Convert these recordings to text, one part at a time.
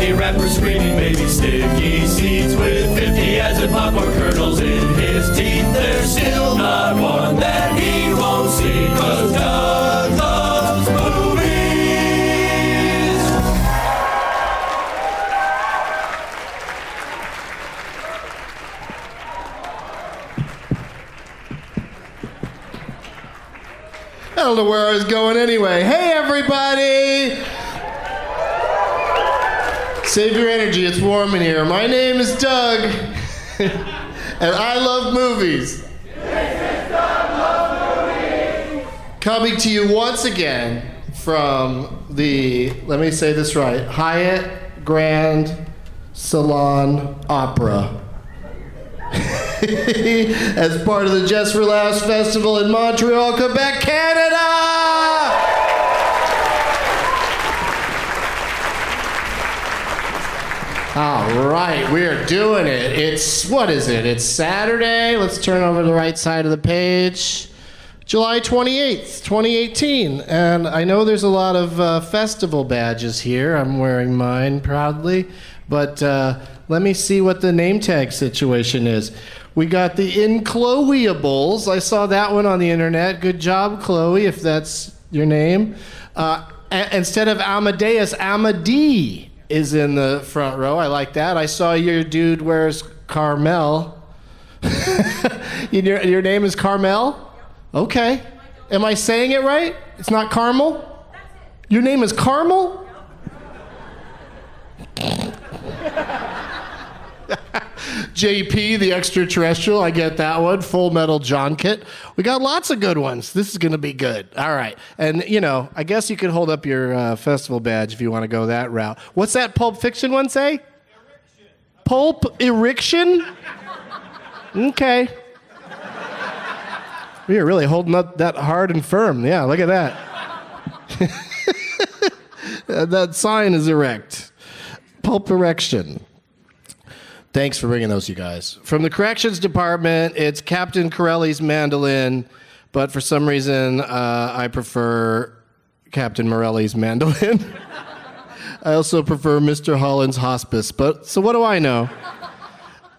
Any rapper screaming baby sticky seeds with 50 as in popcorn kernels in his teeth. There's still not one that he won't see, 'cause Doug loves movies. I don't know where I was going anyway. Hey, everybody! Save your energy, it's warm in here. My name is Doug, and I love movies. This is Doug Loves Movies. Coming to you once again from the, let me say this right, Hyatt Grand Salon Opera. As part of the Just for Laughs Festival in Montreal, Quebec, Canada! All right, we're doing it. What is it? It's Saturday. Let's turn over to the right side of the page. July 28th, 2018. And I know there's a lot of festival badges here. I'm wearing mine proudly. But let me see what the name tag situation is. We got the Incloweables. I saw that one on the internet. Good job, Chloe, if that's your name. Instead of Amadeus, Amadee is in the front row. I like that. I saw your dude wears Carmel. Your name is Carmel? Okay. Am I saying it right? It's not Carmel? Your name is Carmel? JP, the extraterrestrial, I get that one. Full Metal John Kit. We got lots of good ones. This is going to be good. All right. And, I guess you could hold up your festival badge if you want to go that route. What's that Pulp Fiction one say? Erection. Pulp Erection? Okay. We are really holding up that hard and firm. Yeah, look at that. That sign is erect. Pulp Erection. Thanks for bringing those, you guys. From the corrections department, it's Captain Corelli's mandolin, but for some reason, I prefer Captain Morelli's mandolin. I also prefer Mr. Holland's hospice, so what do I know?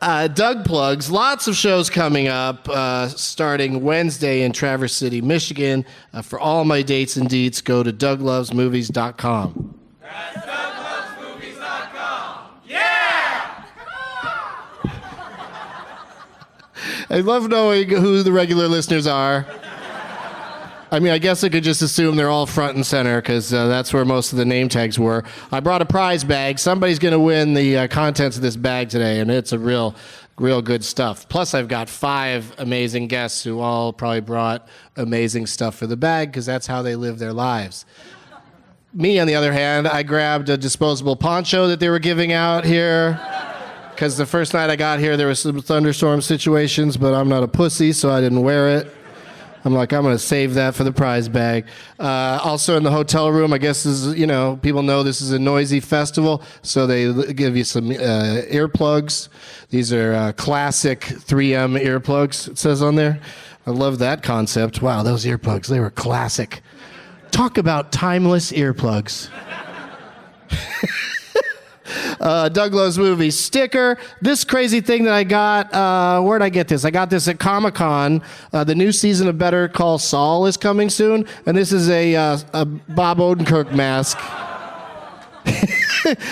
Doug plugs, lots of shows coming up, starting Wednesday in Traverse City, Michigan. For all my dates and deets, go to douglovesmovies.com. That's douglovesmovies.com. I love knowing who the regular listeners are. I mean, I guess I could just assume they're all front and center because that's where most of the name tags were. I brought a prize bag. Somebody's going to win the contents of this bag today, and it's a real good stuff. Plus, I've got 5 amazing guests who all probably brought amazing stuff for the bag because that's how they live their lives. Me, on the other hand, I grabbed a disposable poncho that they were giving out here. Because the first night I got here, there was some thunderstorm situations, but I'm not a pussy, so I didn't wear it. I'm like, I'm going to save that for the prize bag. Also in the hotel room, I guess this is, people know this is a noisy festival, so they give you some earplugs. These are classic 3M earplugs, it says on there. I love that concept. Wow, those earplugs, they were classic. Talk about timeless earplugs. Doug Loves Movies sticker. This crazy thing that I got, where'd I get this? I got this at Comic-Con. The new season of Better Call Saul is coming soon, and this is a Bob Odenkirk mask.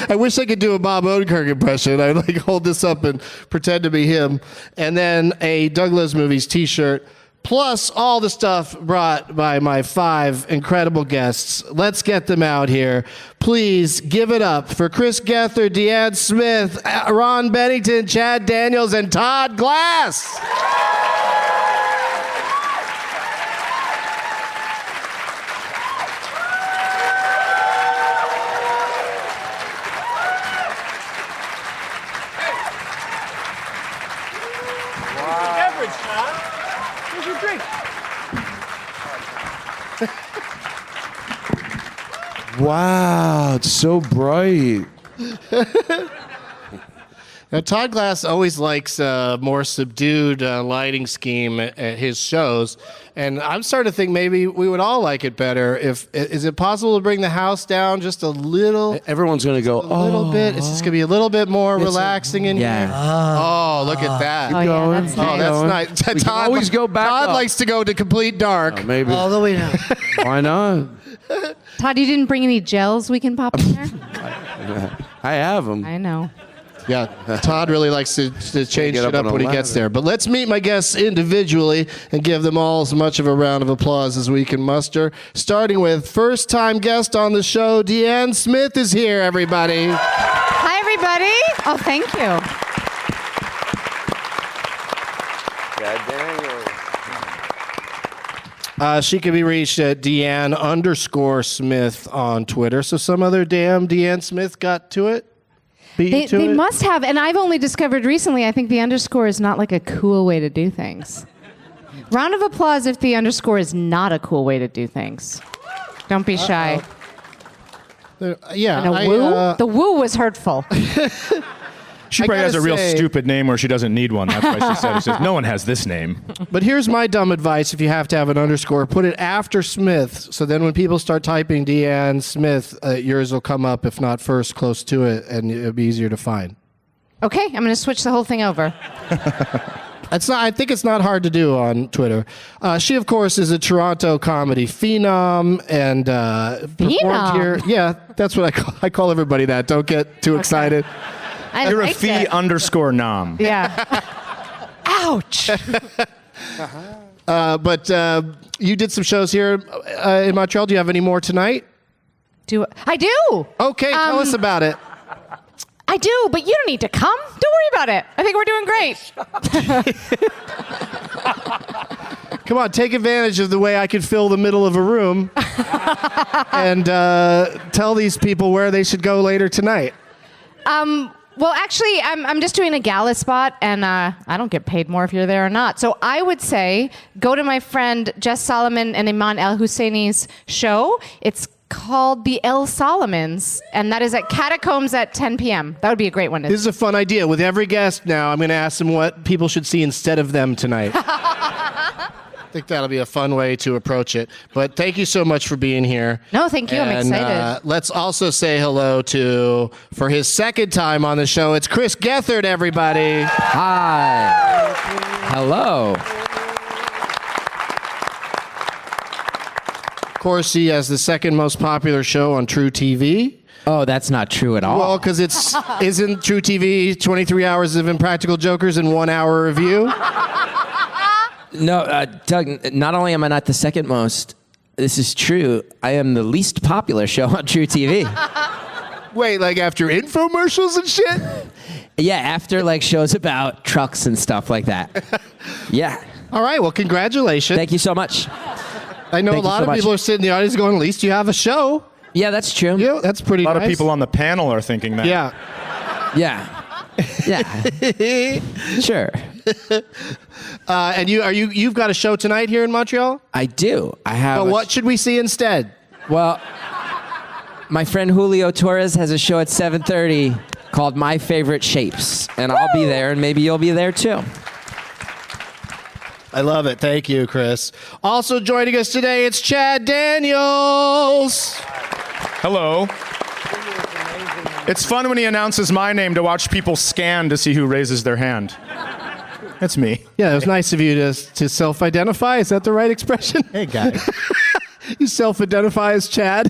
I wish I could do a Bob Odenkirk impression. I'd hold this up and pretend to be him. And then a Doug Loves Movies t-shirt. Plus all the stuff brought by my 5 incredible guests. Let's get them out here. Please give it up for Chris Gethard, DeAnne Smith, Ron Bennington, Chad Daniels, and Todd Glass. Wow, it's so bright. Now, Todd Glass always likes a more subdued lighting scheme at his shows, and I'm starting to think maybe we would all like it better. Is it possible to bring the house down just a little? Everyone's going to go, A little bit. It's just going to be a little bit more relaxing in yeah. here. Oh, look at that. Oh, yeah, that's nice. Oh, that's nice. We can always go back Todd up. likes to go to complete dark. Maybe. All the way down. Why not? Todd, you didn't bring any gels we can pop in there? I have them. I know. Yeah, Todd really likes to change Get it up up on a when he gets there. But let's meet my guests individually and give them all as much of a round of applause as we can muster. Starting with first-time guest on the show, DeAnne Smith is here, everybody. Hi, everybody. Oh, thank you. She can be reached at DeAnne_Smith on Twitter. So some other damn DeAnne Smith got to it? They must have, and I've only discovered recently, I think the underscore is not like a cool way to do things. Round of applause if the underscore is not a cool way to do things. Don't be shy. Yeah. And a woo? The woo was hurtful. She I probably has a gotta real say- stupid name where she doesn't need one. That's why she said it. She says, no one has this name. But here's my dumb advice: if you have to have an underscore, put it after Smith. So then when people start typing DeAnne Smith, yours will come up, if not first, close to it, and it'll be easier to find. Okay, I'm going to switch the whole thing over. I think it's not hard to do on Twitter. She, of course, is a Toronto comedy phenom and performed here. Yeah, that's what I call everybody that. Don't get too excited. I You're a liked fee it. _nom. Yeah. Ouch. But you did some shows here in Montreal. Do you have any more tonight? I do. Okay, tell us about it. I do, but you don't need to come. Don't worry about it. I think we're doing great. Come on, take advantage of the way I could fill the middle of a room and tell these people where they should go later tonight. Well, actually, I'm just doing a gala spot, and I don't get paid more if you're there or not. So I would say go to my friend Jess Solomon and Iman El Husseini's show. It's called The El Solomons, and that is at Catacombs at 10 p.m. That would be a great one. This is a fun idea. With every guest now, I'm going to ask them what people should see instead of them tonight. I think that'll be a fun way to approach it. But thank you so much for being here. No, thank you. I'm excited. Let's also say hello to, for his second time on the show, it's Chris Gethard, everybody. Hi. Hello. Of course, he has the second most popular show on True TV. Oh, that's not true at all. Well, because isn't True TV 23 hours of Impractical Jokers and 1 hour of you? No, Doug, not only am I not the second most, this is true, I am the least popular show on True TV. Wait, like after infomercials and shit? Yeah, after like shows about trucks and stuff like that. Yeah. All right, well, congratulations. Thank you so much. I know Thank a you lot so of much. people are sitting in the audience going, at least you have a show. Yeah, that's true. Yeah, that's pretty A lot nice. of people on the panel are thinking that. Yeah. Yeah. Yeah. Sure. And you've got a show tonight here in Montreal? I do. I have. But what should we see instead? Well, my friend Julio Torres has a show at 7:30 called My Favorite Shapes, and I'll be there, and maybe you'll be there too. I love it. Thank you, Chris. Also joining us today, it's Chad Daniels. Hello. It's fun when he announces my name to watch people scan to see who raises their hand. That's me. Yeah, it was nice of you to self-identify. Is that the right expression? Hey, guy. You self-identify as Chad?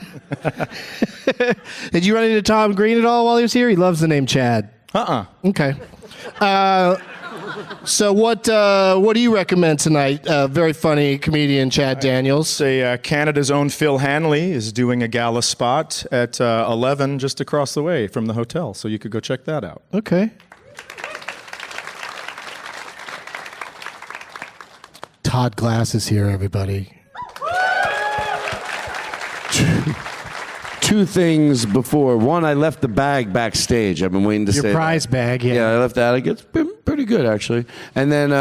Did you run into Tom Green at all while he was here? He loves the name Chad. Okay. So what do you recommend tonight? Very funny comedian Chad Daniels. Say Canada's own Phil Hanley is doing a gala spot at 11 just across the way from the hotel, so you could go check that out. Okay. Todd Glass is here, everybody. Two things before. One, I left the bag backstage. I've been waiting to say Your prize that. bag, yeah. Yeah, I left that. It's been pretty good, actually. And then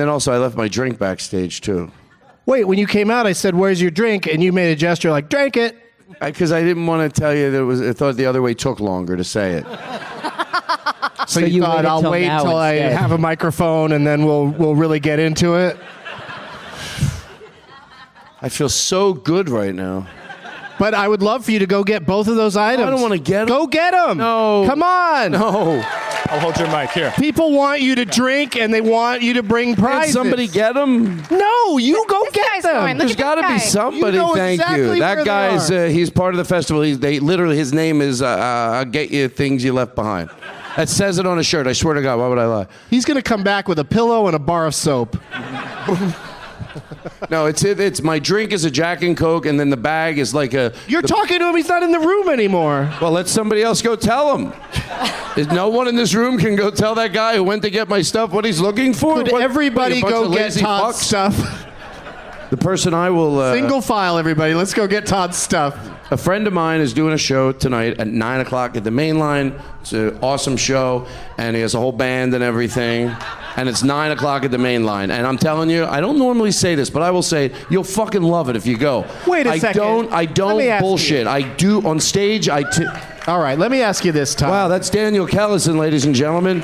also I left my drink backstage, too. Wait, when you came out, I said, "Where's your drink?" And you made a gesture like, "Drank it." Because I didn't want to tell you that I thought the other way took longer to say it. So, So you you thought waited I'll till wait now till I instead. have a microphone and then we'll really get into it. I feel so good right now. But I would love for you to go get both of those items. I don't wanna get 'em. Go get them. No. Come on. No. I'll hold your mic here. People want you to drink and they want you to bring Can prizes. somebody get them? No, you go This get guy's them. going. Look There's at this got to guy. be somebody. You know Thank exactly you. where That they guy's are. he's part of the festival. They literally his name is I'll get you things you left behind. That says it on a shirt. I swear to God. Why would I lie? He's going to come back with a pillow and a bar of soap. No, it's my drink is a Jack and Coke, and then the bag is like a. You're talking to him. He's not in the room anymore. Well, let somebody else go tell him. No one in this room can go tell that guy who went to get my stuff what he's looking for. Could What- everybody what, a bunch go of get lazy Todd's fucks? stuff? The person I will. Single file, everybody. Let's go get Todd's stuff. A friend of mine is doing a show tonight at 9 o'clock at the main line. It's an awesome show, and he has a whole band and everything. And it's 9 o'clock at the main line. And I'm telling you, I don't normally say this, but I will say it. You'll fucking love it if you go. Wait a second. I Let don't me ask bullshit. I do on stage. All right, let me ask you this, Todd. Wow, that's Daniel Kellison, ladies and gentlemen,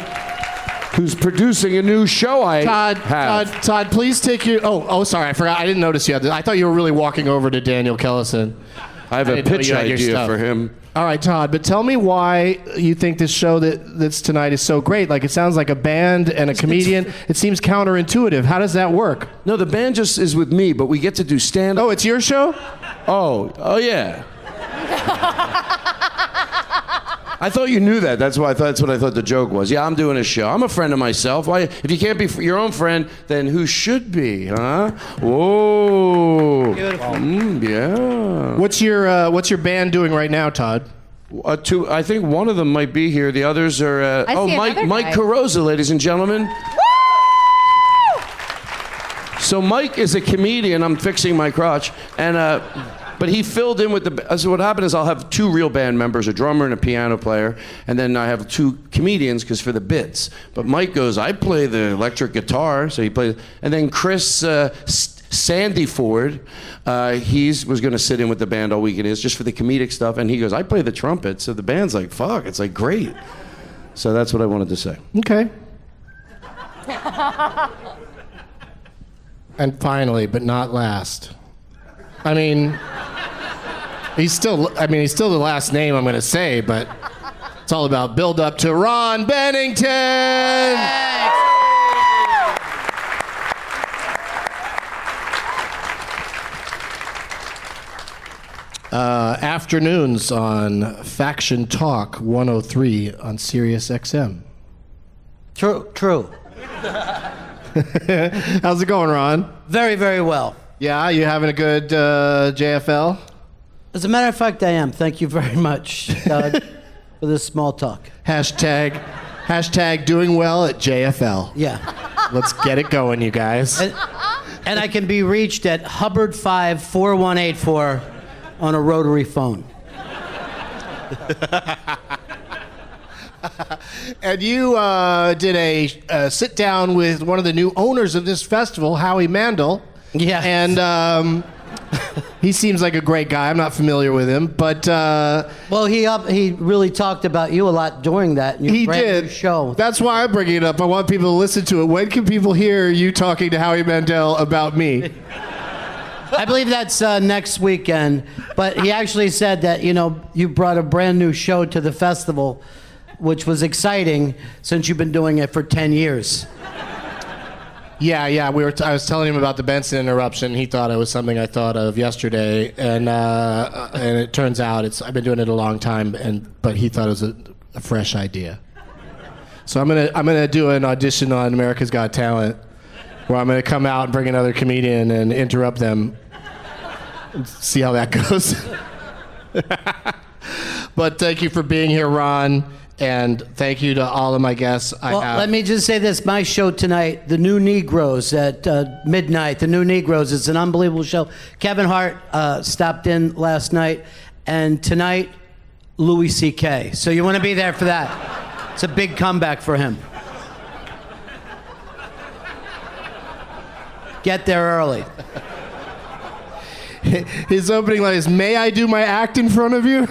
who's producing a new show I have. Todd, please take your. Oh, sorry, I forgot. I didn't notice you had. I thought you were really walking over to Daniel Kellison. I have I a didn't know pitch you had your idea stuff. for him. All right, Todd, but tell me why you think this show that's tonight is so great. Like, it sounds like a band and a comedian. It seems counterintuitive. How does that work? No, the band just is with me, but we get to do stand-up. Oh, it's your show? Oh yeah. I thought you knew that. That's what I thought the joke was. Yeah, I'm doing a show. I'm a friend of myself. Why? If you can't be your own friend, then who should be? Huh? Whoa. Beautiful. Yeah. What's your band doing right now, Todd? I think one of them might be here. The others are. I see Mike another guy. Carosa, ladies and gentlemen. So Mike is a comedian. I'm fixing my crotch, and but he filled in with the. So what happened is I'll have two real band members, a drummer and a piano player, and then I have two comedians because for the bits. But Mike goes, I play the electric guitar, so he plays, and then Chris. Sandy Ford, was going to sit in with the band all weekend, just for the comedic stuff, and he goes, I play the trumpet, so the band's like, fuck, it's like great. So that's what I wanted to say. Okay. And finally, but not last. I mean, he's still the last name I'm going to say, but it's all about build up to Ron Bennington. Afternoons on Faction Talk 103 on Sirius XM. True. How's it going, Ron? Very, very well. Yeah, you having a good JFL? As a matter of fact, I am. Thank you very much, Doug, for this small talk. Hashtag doing well at JFL. Yeah. Let's get it going, you guys. And I can be reached at Hubbard 54184 on a rotary phone. And you did a sit down with one of the new owners of this festival, Howie Mandel. Yeah. And he seems like a great guy. I'm not familiar with him, but Well, he really talked about you a lot during that. Your he brand new did. show. That's why I'm bringing it up. I want people to listen to it. When can people hear you talking to Howie Mandel about me? I believe that's next weekend. But he actually said that, you brought a brand new show to the festival, which was exciting since you've been doing it for 10 years. Yeah. I was telling him about the Benson interruption. He thought it was something I thought of yesterday, and it turns out I've been doing it a long time, but he thought it was a fresh idea. So I'm gonna do an audition on America's Got Talent, where I'm gonna come out and bring another comedian and interrupt them, and see how that goes. But thank you for being here, Ron. And thank you to all of my guests. Let me just say this. My show tonight, The New Negroes at midnight. The New Negroes. It's an unbelievable show. Kevin Hart stopped in last night. And tonight, Louis C.K. So you want to be there for that. It's a big comeback for him. Get there early. His opening line is, "May I do my act in front of you?"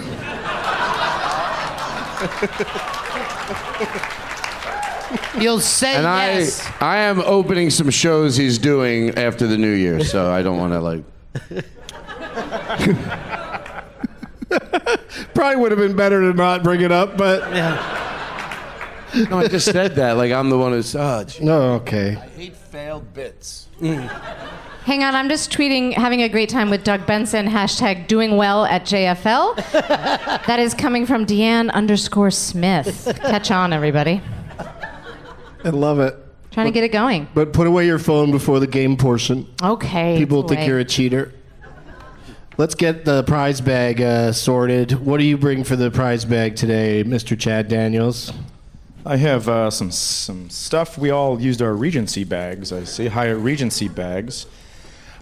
You'll say And yes. I am opening some shows he's doing after the new year, so I don't want to like. Probably would have been better to not bring it up, but No, I just said that. Like I'm the one who's. Oh, no, okay. I hate failed bits. Hang on, I'm just tweeting, having a great time with Doug Benson, hashtag doing well at JFL. That is coming from DeAnne_Smith. Catch on, everybody. I love it. Trying to get it going. But put away your phone before the game portion. Okay. People it's think away. you're a cheater. Let's get the prize bag sorted. What do you bring for the prize bag today, Mr. Chad Daniels? I have some stuff. We all used our Regency bags. I see Hyatt Regency bags.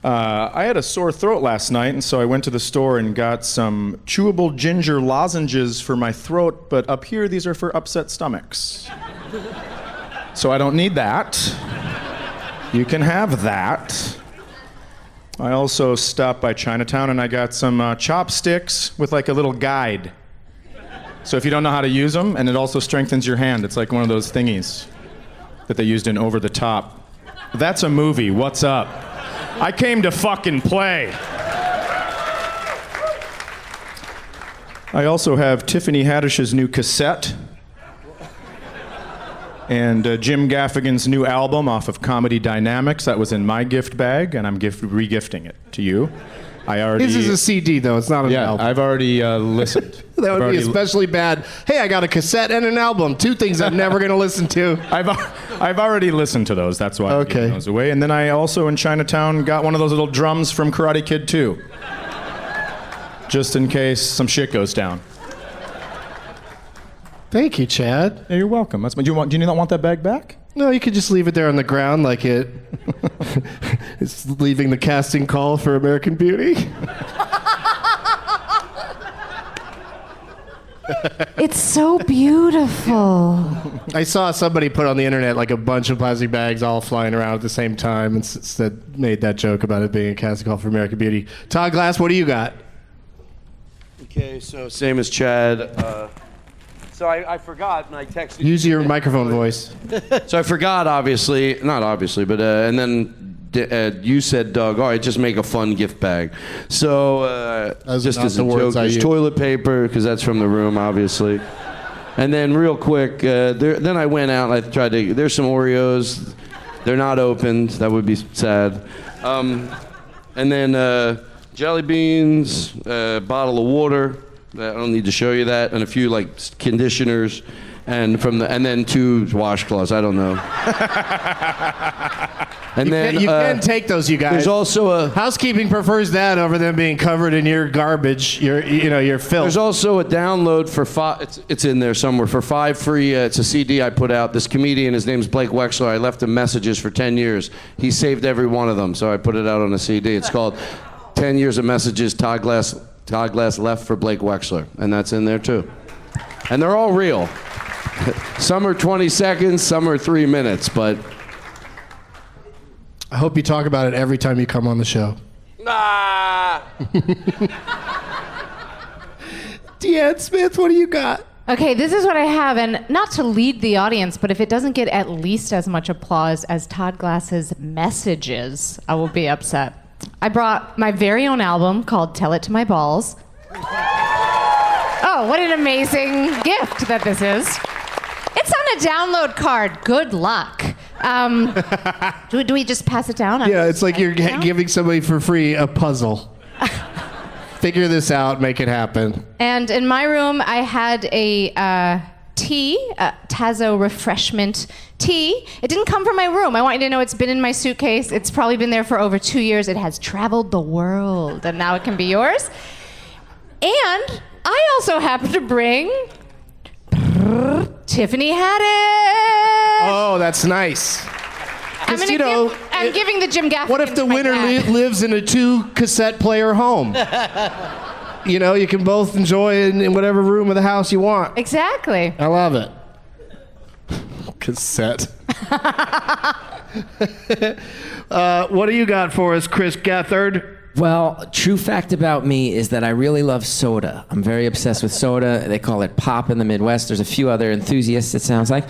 I had a sore throat last night, and so I went to the store and got some chewable ginger lozenges for my throat, but up here, these are for upset stomachs. So I don't need that. You can have that. I also stopped by Chinatown and I got some chopsticks with like a little guide. So if you don't know how to use them, and it also strengthens your hand. It's like one of those thingies that they used in Over the Top. That's a movie. What's up? I came to fucking play. I also have Tiffany Haddish's new cassette and Jim Gaffigan's new album off of Comedy Dynamics. That was in my gift bag, and I'm re-gifting it to you. This is a CD, though. It's not an album. I've already listened. That would be especially bad. Hey, I got a cassette and an album. Two things I'm never going to listen to. I've already listened to those. That's why I'm giving those away. And then I also, in Chinatown, got one of those little drums from Karate Kid 2. Just in case some shit goes down. Thank you, Chad. Yeah, you're welcome. Do you not want that bag back? No, you could just leave it there on the ground like it's leaving the casting call for American Beauty. It's so beautiful. I saw somebody put on the internet like a bunch of plastic bags all flying around at the same time and made that joke about it being a casting call for American Beauty. Todd Glass, what do you got? Okay, so same as Chad. So I forgot, and I texted you. Use your microphone voice. So I forgot, obviously, not obviously, but and then you said, Doug, all right, just make a fun gift bag. So just as a joke, there's toilet paper, because that's from the room, obviously. And then real quick, then I went out and I tried to, there's some Oreos. They're not opened. That would be sad. And then jelly beans, bottle of water. I don't need to show you that, and a few like conditioners, and then 2 washcloths. I don't know. And then you can take those, you guys. There's also a housekeeping prefers that over them being covered in your garbage, your filth. There's also a download for 5. It's in there somewhere for 5 free. It's a CD I put out. This comedian, his name's Blake Wexler. I left him messages for 10 years. He saved every one of them, so I put it out on a CD. It's called 10 Years of Messages. Todd Glass left for Blake Wexler, and that's in there too. And they're all real. Some are 20 seconds, some are 3 minutes, but... I hope you talk about it every time you come on the show. DeAnne Smith, what do you got? Okay, this is what I have, and not to lead the audience, but if it doesn't get at least as much applause as Todd Glass's messages, I will be upset. I brought my very own album called Tell It to My Balls. Oh, what an amazing gift that this is. It's on a download card. Good luck. Do we just pass it down? Yeah, it's like you're giving somebody for free a puzzle. Figure this out, make it happen. And in my room, I had a tea, Tazo refreshment tea. It didn't come from my room. I want you to know it's been in my suitcase. It's probably been there for over 2 years. It has traveled the world, and now it can be yours. And I also happen to bring Tiffany Haddish. Oh, that's nice. I'm giving the Jim Gaffigan. What if the to my winner dad. lives in a 2-cassette player home? You can both enjoy it in whatever room of the house you want. Exactly. I love it. Cassette. What do you got for us, Chris Gethard? Well, true fact about me is that I really love soda. I'm very obsessed with soda. They call it pop in the Midwest. There's a few other enthusiasts, it sounds like.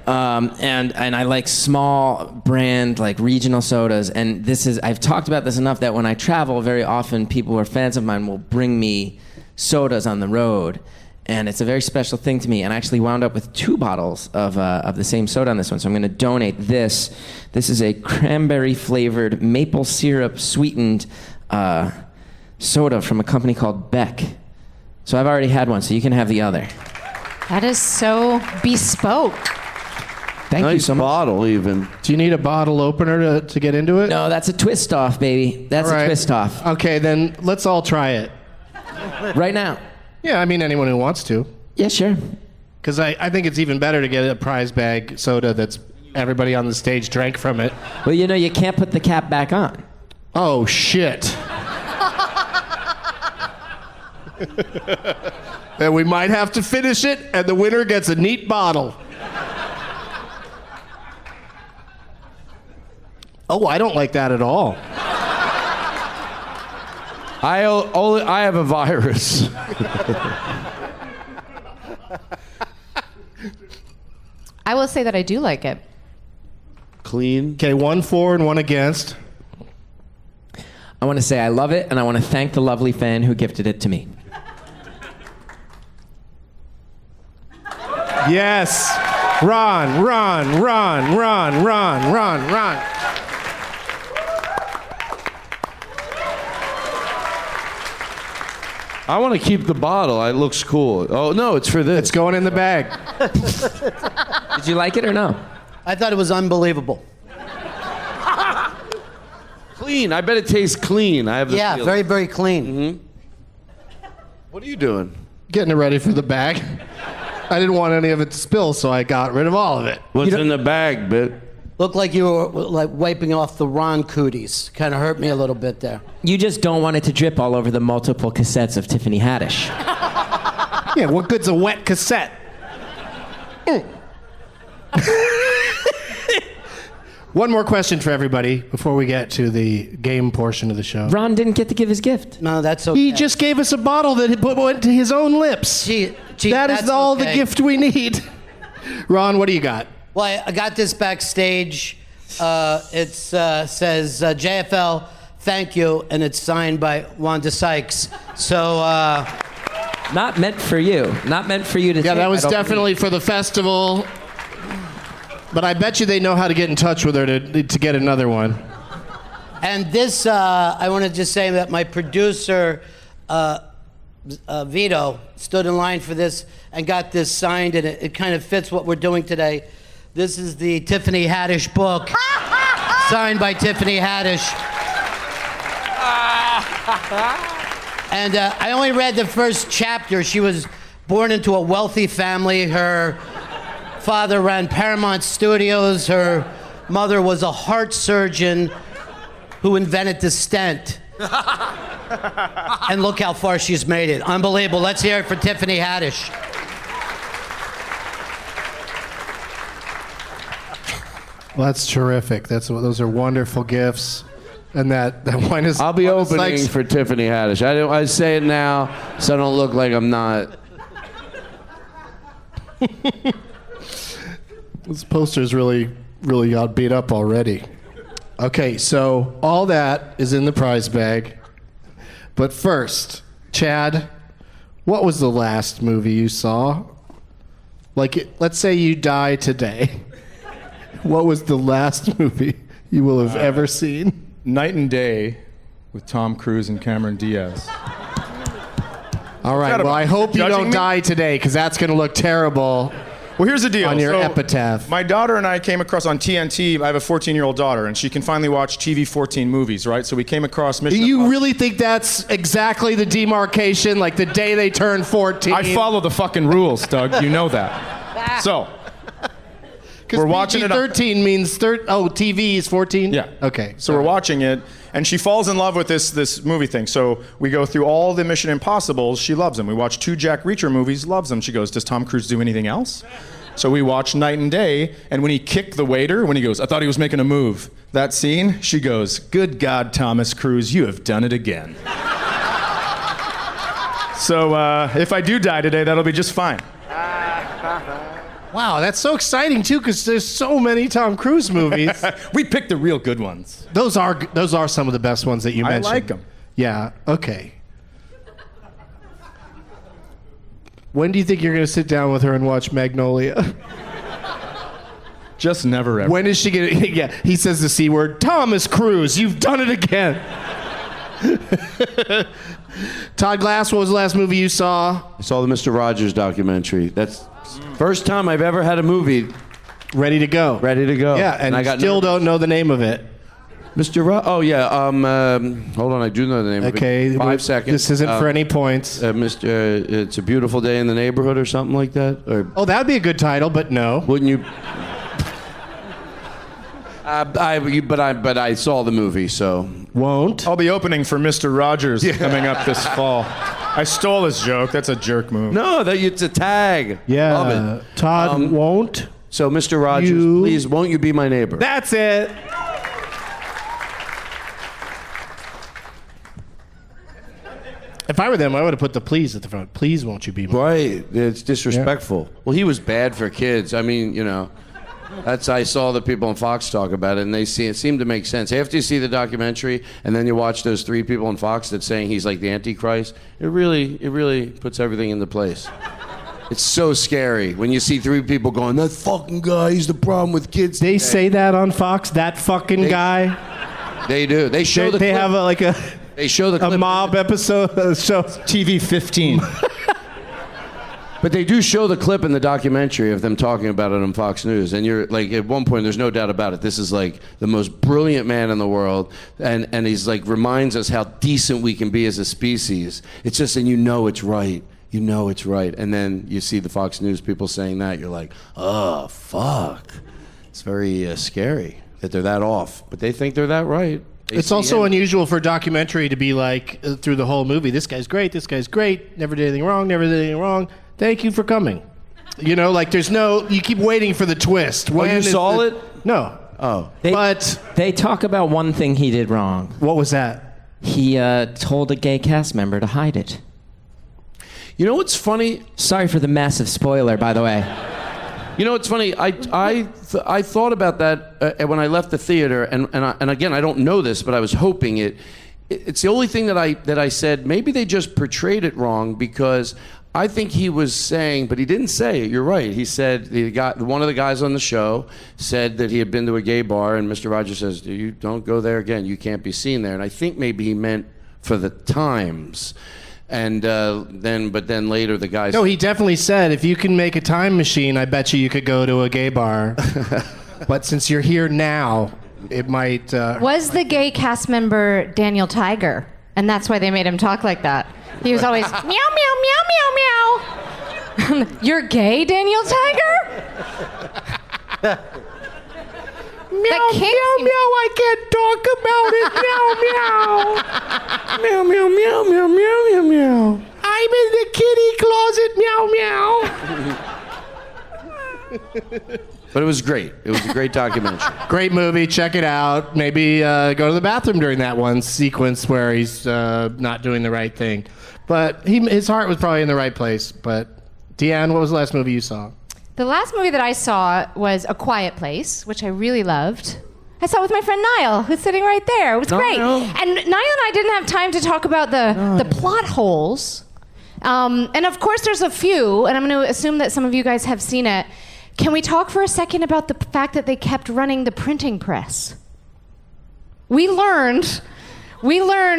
And I like small brand, like regional sodas. And I've talked about this enough that when I travel, very often people who are fans of mine will bring me sodas on the road. And it's a very special thing to me. And I actually wound up with 2 bottles of the same soda on this one. So I'm going to donate this. This is a cranberry flavored maple syrup sweetened soda from a company called Beck. So I've already had one, so you can have the other. That is so bespoke. Thank you Nice so much. bottle, even. Do you need a bottle opener to get into it? No, that's a twist off, baby. That's All right. a twist off. Okay, then let's all try it. Right now. Yeah, I mean anyone who wants to. Yeah, sure. Because I think it's even better to get a prize bag soda that's everybody on the stage drank from it. Well, you can't put the cap back on. Oh, shit. And we might have to finish it, and the winner gets a neat bottle. Oh, I don't like that at all. I have a virus. I will say that I do like it. Clean. Okay, 1 for and 1 against. I want to say I love it, and I want to thank the lovely fan who gifted it to me. Yes. Ron. I want to keep the bottle. It looks cool. Oh, no, it's for this. It's going in the bag. Did you like it or no? I thought it was unbelievable. Clean. I bet it tastes clean. I have the Yeah, feeling. very, very clean. What are you doing? Getting it ready for the bag. I didn't want any of it to spill, so I got rid of all of it. What's in the bag, bit? Looked like you were like wiping off the Ron cooties. Kind of hurt me a little bit there. You just don't want it to drip all over the multiple cassettes of Tiffany Haddish. Yeah, what good's a wet cassette? One more question for everybody before we get to the game portion of the show. Ron didn't get to give his gift. No, that's okay. He just gave us a bottle that went to his own lips. Gee, That is that's all the okay. gift we need. Ron, what do you got? Well, I got this backstage. It says JFL, thank you, and it's signed by Wanda Sykes. So, Not meant for you. Not meant for you to Yeah, take, that was I don't definitely for the festival. But I bet you they know how to get in touch with her to get another one. and this, I want to just say that my producer, Vito, stood in line for this and got this signed, and it kind of fits what we're doing today. This is the Tiffany Haddish book, signed by Tiffany Haddish. And I only read the first chapter. She was born into a wealthy family. Her father ran Paramount Studios. Her mother was a heart surgeon who invented the stent. And look how far she's made it. Unbelievable. Let's hear it for Tiffany Haddish. Well, that's terrific. Those are wonderful gifts. And that wine is. I'll be Wanda opening Sykes. for Tiffany Haddish. I say it now so I don't look like I'm not. This poster's really got beat up already. Okay, so all that is in the prize bag. But first, Chad, what was the last movie you saw? Let's say you die today. What was the last movie you will have ever seen? Night and Day with Tom Cruise and Cameron Diaz. All right, well, I hope you Judging don't me? die today, because that's going to look terrible Well, here's the deal. on your epitaph. My daughter and I came across on TNT. I have a 14-year-old daughter, and she can finally watch TV 14 movies, right? So we came across Mission You Impossible. really think that's exactly the demarcation, like the day they turn 14? I follow the fucking rules, Doug. You know that. So, Because we're watching it on- 13 means TV is 14? yeah. Okay. So we're watching it, and she falls in love with this movie thing. So we go through all the Mission Impossibles. She loves them. We watch 2 Jack Reacher movies, loves them. She goes, does Tom Cruise do anything else? So we watch Night and Day, and when he kicked the waiter, when he goes, I thought he was making a move. That scene, she goes, good God, Thomas Cruise, you have done it again. So if I do die today, that'll be just fine. Wow, that's so exciting too, because there's so many Tom Cruise movies. We picked the real good ones. Those are some of the best ones that you mentioned. I like them. Yeah. Okay. When do you think you're going to sit down with her and watch Magnolia? Just never ever. When is she going to... Yeah, he says the C word. Thomas Cruise, you've done it again. Todd Glass, what was the last movie you saw? I saw the Mr. Rogers documentary. That's first time I've ever had a movie Ready to go. ready to go. Yeah, and I you got still nervous. don't know the name of it. Oh yeah. Hold on, I do know the name Okay. of it. 5 seconds. This isn't for any points. It's a Beautiful Day in the Neighborhood or something like that. Or Oh, that would be a good title, but no. wouldn't you? But I saw the movie, so Won't. I'll be opening for Mr. Rogers coming up this fall. I stole his joke. That's a jerk move. no, it's a tag. Yeah. Love it. Todd won't. So, Mr. Rogers, You- please, won't you be my neighbor? That's it. If I were them, I would have put the please at the front. Please, won't you be my... Right. It's disrespectful. Well, he was bad for kids. I mean, I saw the people on Fox talk about it, and it seemed to make sense. After you see the documentary, and then you watch those 3 people on Fox that's saying he's like the Antichrist, it really puts everything into place. It's so scary when you see 3 people going, that fucking guy, he's the problem with kids. They say that on Fox, that fucking guy. They do. They show They have They show the a clip. mob episode show. TV 15. But they do show the clip in the documentary of them talking about it on Fox News. And you're like, at one point, there's no doubt about it. This is like the most brilliant man in the world. And he's like, reminds us how decent we can be as a species. It's just, and it's right. You know it's right. And then you see the Fox News people saying that. You're like, oh, fuck. It's very scary that they're that off. But they think they're that right. It's also unusual for a documentary to be like, through the whole movie, this guy's great, never did anything wrong, thank you for coming. There's no, you keep waiting for the twist. Oh, you saw it? No. Oh. They talk about one thing he did wrong. What was that? He told a gay cast member to hide it. You know what's funny? Sorry for the massive spoiler, by the way. You know what's funny? I thought about that when I left the theater, and again, I don't know this, but I was hoping it. It's the only thing that I said. Maybe they just portrayed it wrong, because I think he was saying, but he didn't say it. You're right. He said one of the guys on the show said that he had been to a gay bar, and Mr. Rogers says, "You don't go there again. You can't be seen there." And I think maybe he meant for the times. And then later the guy. No, he definitely said, if you can make a time machine, I bet you could go to a gay bar. But since you're here now, it might. Was the gay cast member Daniel Tiger? And that's why they made him talk like that. He was always meow, meow, meow, meow, meow. You're gay, Daniel Tiger? Meow, meow, meow, I can't talk about it. Meow, meow. meow, meow, meow, meow, meow, meow, meow. I'm in the kitty closet. Meow, meow. But it was great. It was a great documentary. Great movie. Check it out. Maybe go to the bathroom during that one sequence where he's not doing the right thing. But his heart was probably in the right place. But DeAnne, what was the last movie you saw? The last movie that I saw was A Quiet Place, which I really loved. I saw it with my friend Niall, who's sitting right there. It was great. Niall. And Niall and I didn't have time to talk about the plot holes. And of course there's a few, and I'm going to assume that some of you guys have seen it. Can we talk for a second about the fact that they kept running the printing press? We learned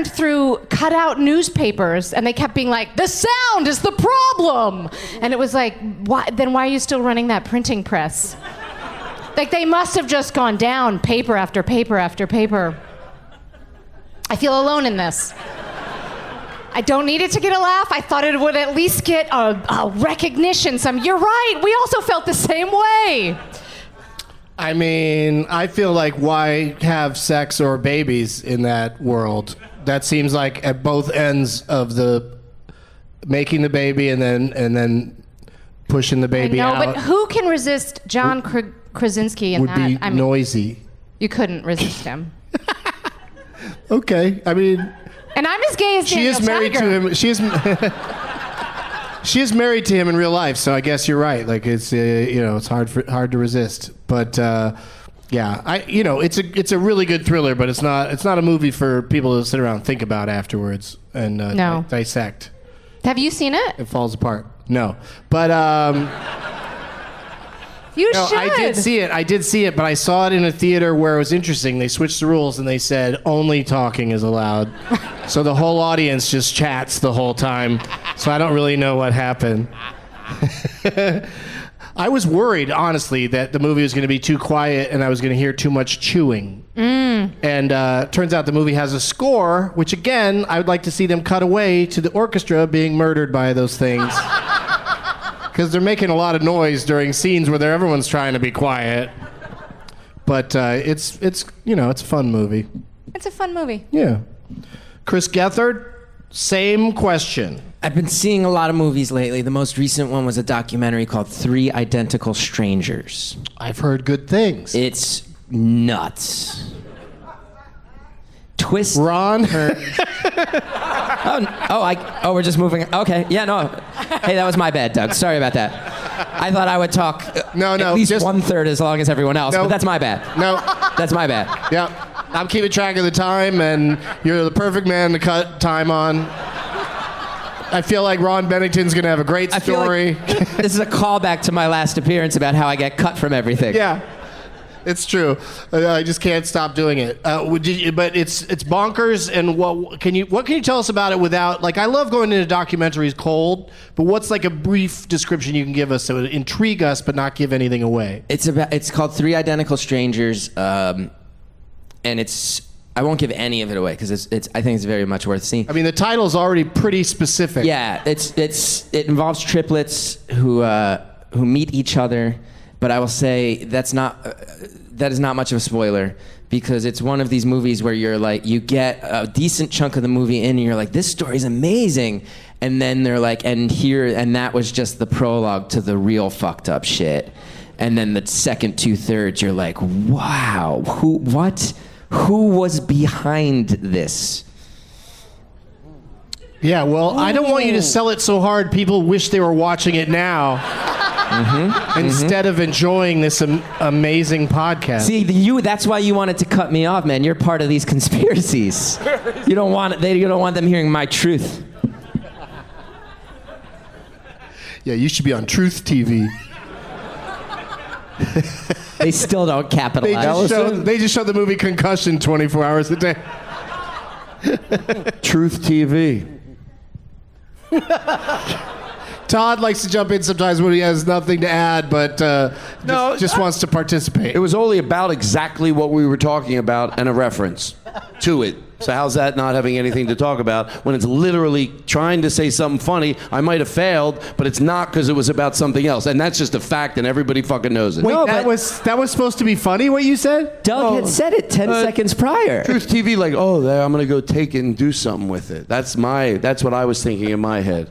through cutout newspapers, and they kept being like, the sound is the problem. And it was like, why are you still running that printing press? Like, they must have just gone down paper after paper after paper. I feel alone in this. I don't need it to get a laugh. I thought it would at least get a recognition. You're right, we also felt the same way. I mean, I feel like why have sex or babies in that world? That seems like at both ends of the making the baby and then pushing the baby I know, out. but who can resist John Krasinski in would that? be noisy. You couldn't resist him. Okay, I mean, And I'm as gay as she Daniel is married Tiger. to him. She is. She is married to him in real life, so I guess you're right. Like it's it's hard to resist. But yeah, it's a really good thriller, but it's not a movie for people to sit around and think about afterwards and No. dissect. Have you seen it? It falls apart. No, but You no, should. I did see it, but I saw it in a theater where it was interesting. They switched the rules and they said only talking is allowed. So the whole audience just chats the whole time. So I don't really know what happened. I was worried, honestly, that the movie was going to be too quiet and I was going to hear too much chewing. And turns out the movie has a score, which again, I would like to see them cut away to the orchestra being murdered by those things. Because they're making a lot of noise during scenes where everyone's trying to be quiet. But it's a fun movie. It's a fun movie. Yeah. Chris Gethard, same question. I've been seeing a lot of movies lately. The most recent one was a documentary called 3 Identical Strangers. I've heard good things. It's nuts. Twist. Ron? We're just moving. Okay, yeah, no. Hey, that was my bad, Doug. Sorry about that. I thought I would talk at least just 1/3 as long as everyone else, but that's my bad. No. That's my bad. Yeah. I'm keeping track of the time, and you're the perfect man to cut time on. I feel like Ron Bennington's going to have a great story. I feel like this is a callback to my last appearance about how I get cut from everything. Yeah. It's true. I just can't stop doing it. But it's bonkers. And what can you tell us about it without, like, I love going into documentaries cold, but what's like a brief description you can give us that would intrigue us but not give anything away? It's called 3 Identical Strangers, and I won't give any of it away because I think it's very much worth seeing. I mean, the title's already pretty specific. Yeah, it involves triplets who meet each other, but I will say that is not much of a spoiler because it's one of these movies where you're like, you get a decent chunk of the movie in and you're like, this story's amazing, and then they're like, and that was just the prologue to the real fucked up shit, and then the second 2/3 you're like, wow, who was behind this? Yeah, well, I don't want you to sell it so hard people wish they were watching it now instead of enjoying this amazing podcast. See, that's why you wanted to cut me off, man. You're part of these conspiracies. You don't want them hearing my truth. Yeah, you should be on Truth TV. They still don't capitalize. They just show the movie Concussion 24 hours a day. Truth TV. Todd likes to jump in sometimes when he has nothing to add, but just wants to participate. It was only about exactly what we were talking about and a reference to it. So how's that not having anything to talk about when it's literally trying to say something funny? I might have failed, but it's not because it was about something else. And that's just a fact and everybody fucking knows it. Wait, that was supposed to be funny, what you said? Doug had said it 10 seconds prior. Truth TV, like, I'm going to go take it and do something with it. That's what I was thinking in my head.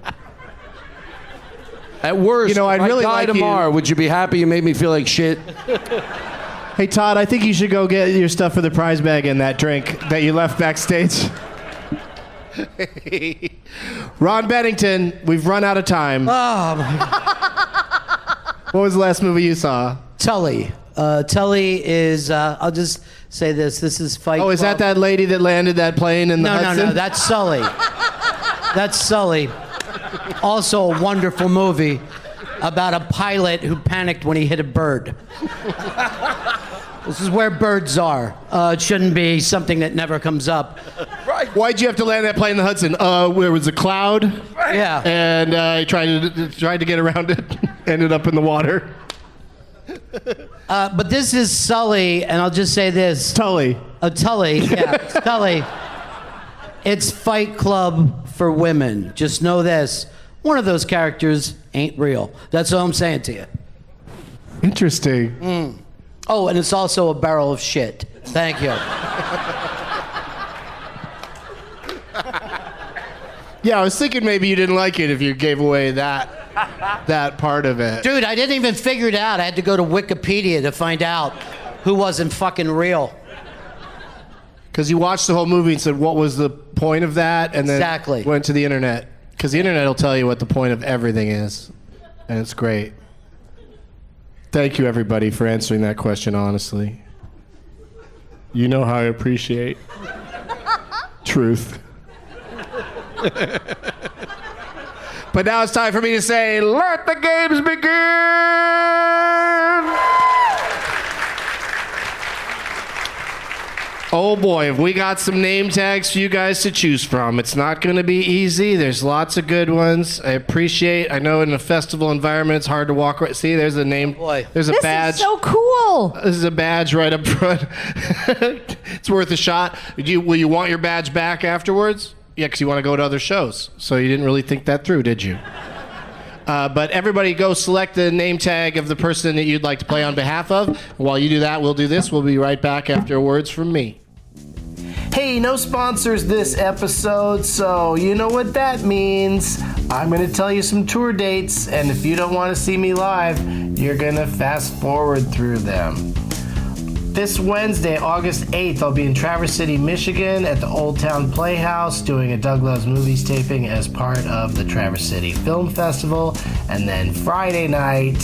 At worst, I'd really if I die like tomorrow, would you be happy you made me feel like shit? Hey, Todd, I think you should go get your stuff for the prize bag and that drink that you left backstage. Ron Bennington, we've run out of time. Oh, my God. What was the last movie you saw? Tully. Tully is, I'll just say this is Fight Club. Oh, is that lady that landed that plane in the Hudson? No, that's Sully. That's Sully. Also a wonderful movie about a pilot who panicked when he hit a bird. This is where birds are. It shouldn't be something that never comes up. Right. Why'd you have to land that plane in the Hudson? There was a cloud. Right. Yeah. And I tried to get around it. Ended up in the water. But this is Sully, and I'll just say this. Tully. Tully, yeah. Tully. It's Fight Club for women. Just know this. One of those characters ain't real. That's all I'm saying to you. Interesting. Oh, and it's also a barrel of shit. Thank you. Yeah, I was thinking maybe you didn't like it if you gave away that part of it. Dude, I didn't even figure it out. I had to go to Wikipedia to find out who wasn't fucking real. Because you watched the whole movie and said, what was the point of that? And then Exactly. went to the internet. Because the internet will tell you what the point of everything is, and it's great. Thank you, everybody, for answering that question honestly. You know how I appreciate truth. But now it's time for me to say, let the games begin! Oh boy, have we got some name tags for you guys to choose from. It's not going to be easy. There's lots of good ones. I know in a festival environment it's hard to walk right. See, there's a name. Boy. There's a badge. This is so cool. This is a badge right up front. It's worth a shot. Will you want your badge back afterwards? Yeah, because you want to go to other shows. So you didn't really think that through, did you? But everybody go select the name tag of the person that you'd like to play on behalf of. While you do that, we'll do this. We'll be right back after words from me. Hey, no sponsors this episode, so you know what that means. I'm going to tell you some tour dates, and if you don't want to see me live, you're going to fast forward through them. This Wednesday, August 8th, I'll be in Traverse City, Michigan at the Old Town Playhouse doing a Doug Loves Movies taping as part of the Traverse City Film Festival. And then Friday night,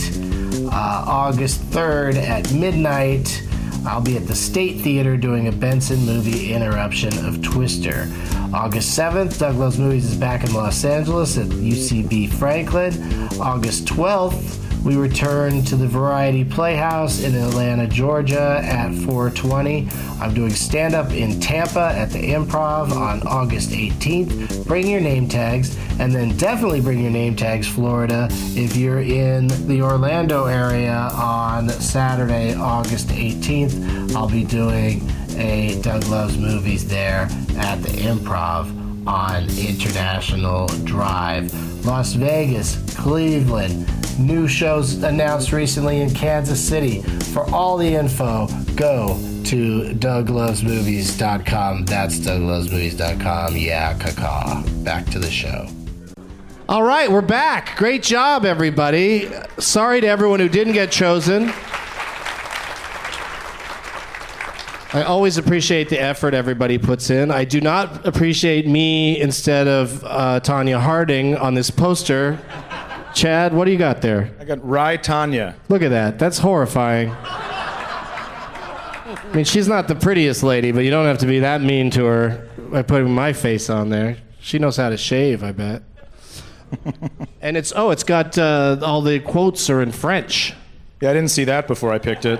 August 3rd at midnight, I'll be at the State Theater doing a Benson movie interruption of Twister. August 7th, Doug Loves Movies is back in Los Angeles at UCB Franklin. August 12th, we return to the Variety Playhouse in Atlanta, Georgia at 4:20. I'm doing stand-up in Tampa at the Improv on August 18th. Bring your name tags, and then definitely bring your name tags, Florida, if you're in the Orlando area on Saturday, August 18th. I'll be doing a Doug Loves Movies there at the Improv on International Drive. Las Vegas, Cleveland, new shows announced recently in Kansas City. For all the info, go to DougLovesMovies.com. That's DougLovesMovies.com. Yeah, caca. Back to the show. All right, we're back. Great job, everybody. Sorry to everyone who didn't get chosen. I always appreciate the effort everybody puts in. I do not appreciate me instead of Tanya Harding on this poster. Chad, what do you got there? I got Rye Tanya. Look at that. That's horrifying. I mean, she's not the prettiest lady, but you don't have to be that mean to her by putting my face on there. She knows how to shave, I bet. And it's got all the quotes are in French. Yeah, I didn't see that before I picked it.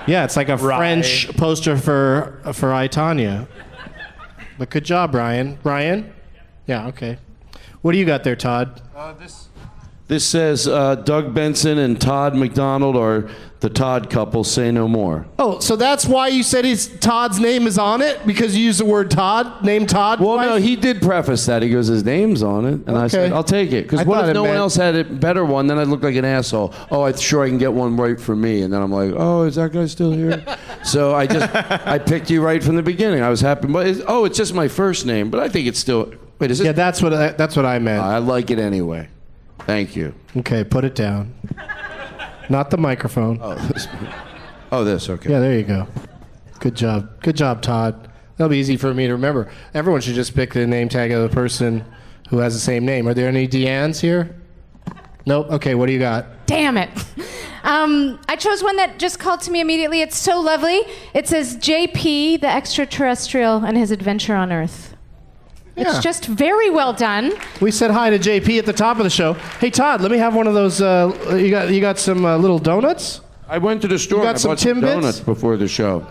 Yeah, it's like a French poster for I, Tanya. But good job, Brian. Brian? Yeah, okay. What do you got there, Todd? This says Doug Benson and Todd McDonald are the Todd couple. Say no more. Oh, so that's why you said Todd's name is on it? Because you used the word Todd? Name Todd? Well, twice? no, he did preface that. He goes, his name's on it. And I said, I'll take it. Because what if no one else had a better one? Then I'd look like an asshole. Oh, I'm sure I can get one right for me. And then I'm like, oh, is that guy still here? So I picked you right from the beginning. I was happy. But it's just my first name. But I think it's still... Wait, is this... Yeah, that's what I meant. I like it anyway. Thank you. Okay, put it down. Not the microphone. This, okay. Yeah, there you go. Good job. Good job, Todd. That'll be easy for me to remember. Everyone should just pick the name tag of the person who has the same name. Are there any DeAnnes here? Nope. Okay, what do you got? Damn it. I chose one that just called to me immediately. It's so lovely. It says JP, the extraterrestrial, and his adventure on Earth. Yeah. It's just very well done. We said hi to JP at the top of the show. Hey, Todd, let me have one of those. You got some little donuts? I went to the store and I bought some donuts before the show.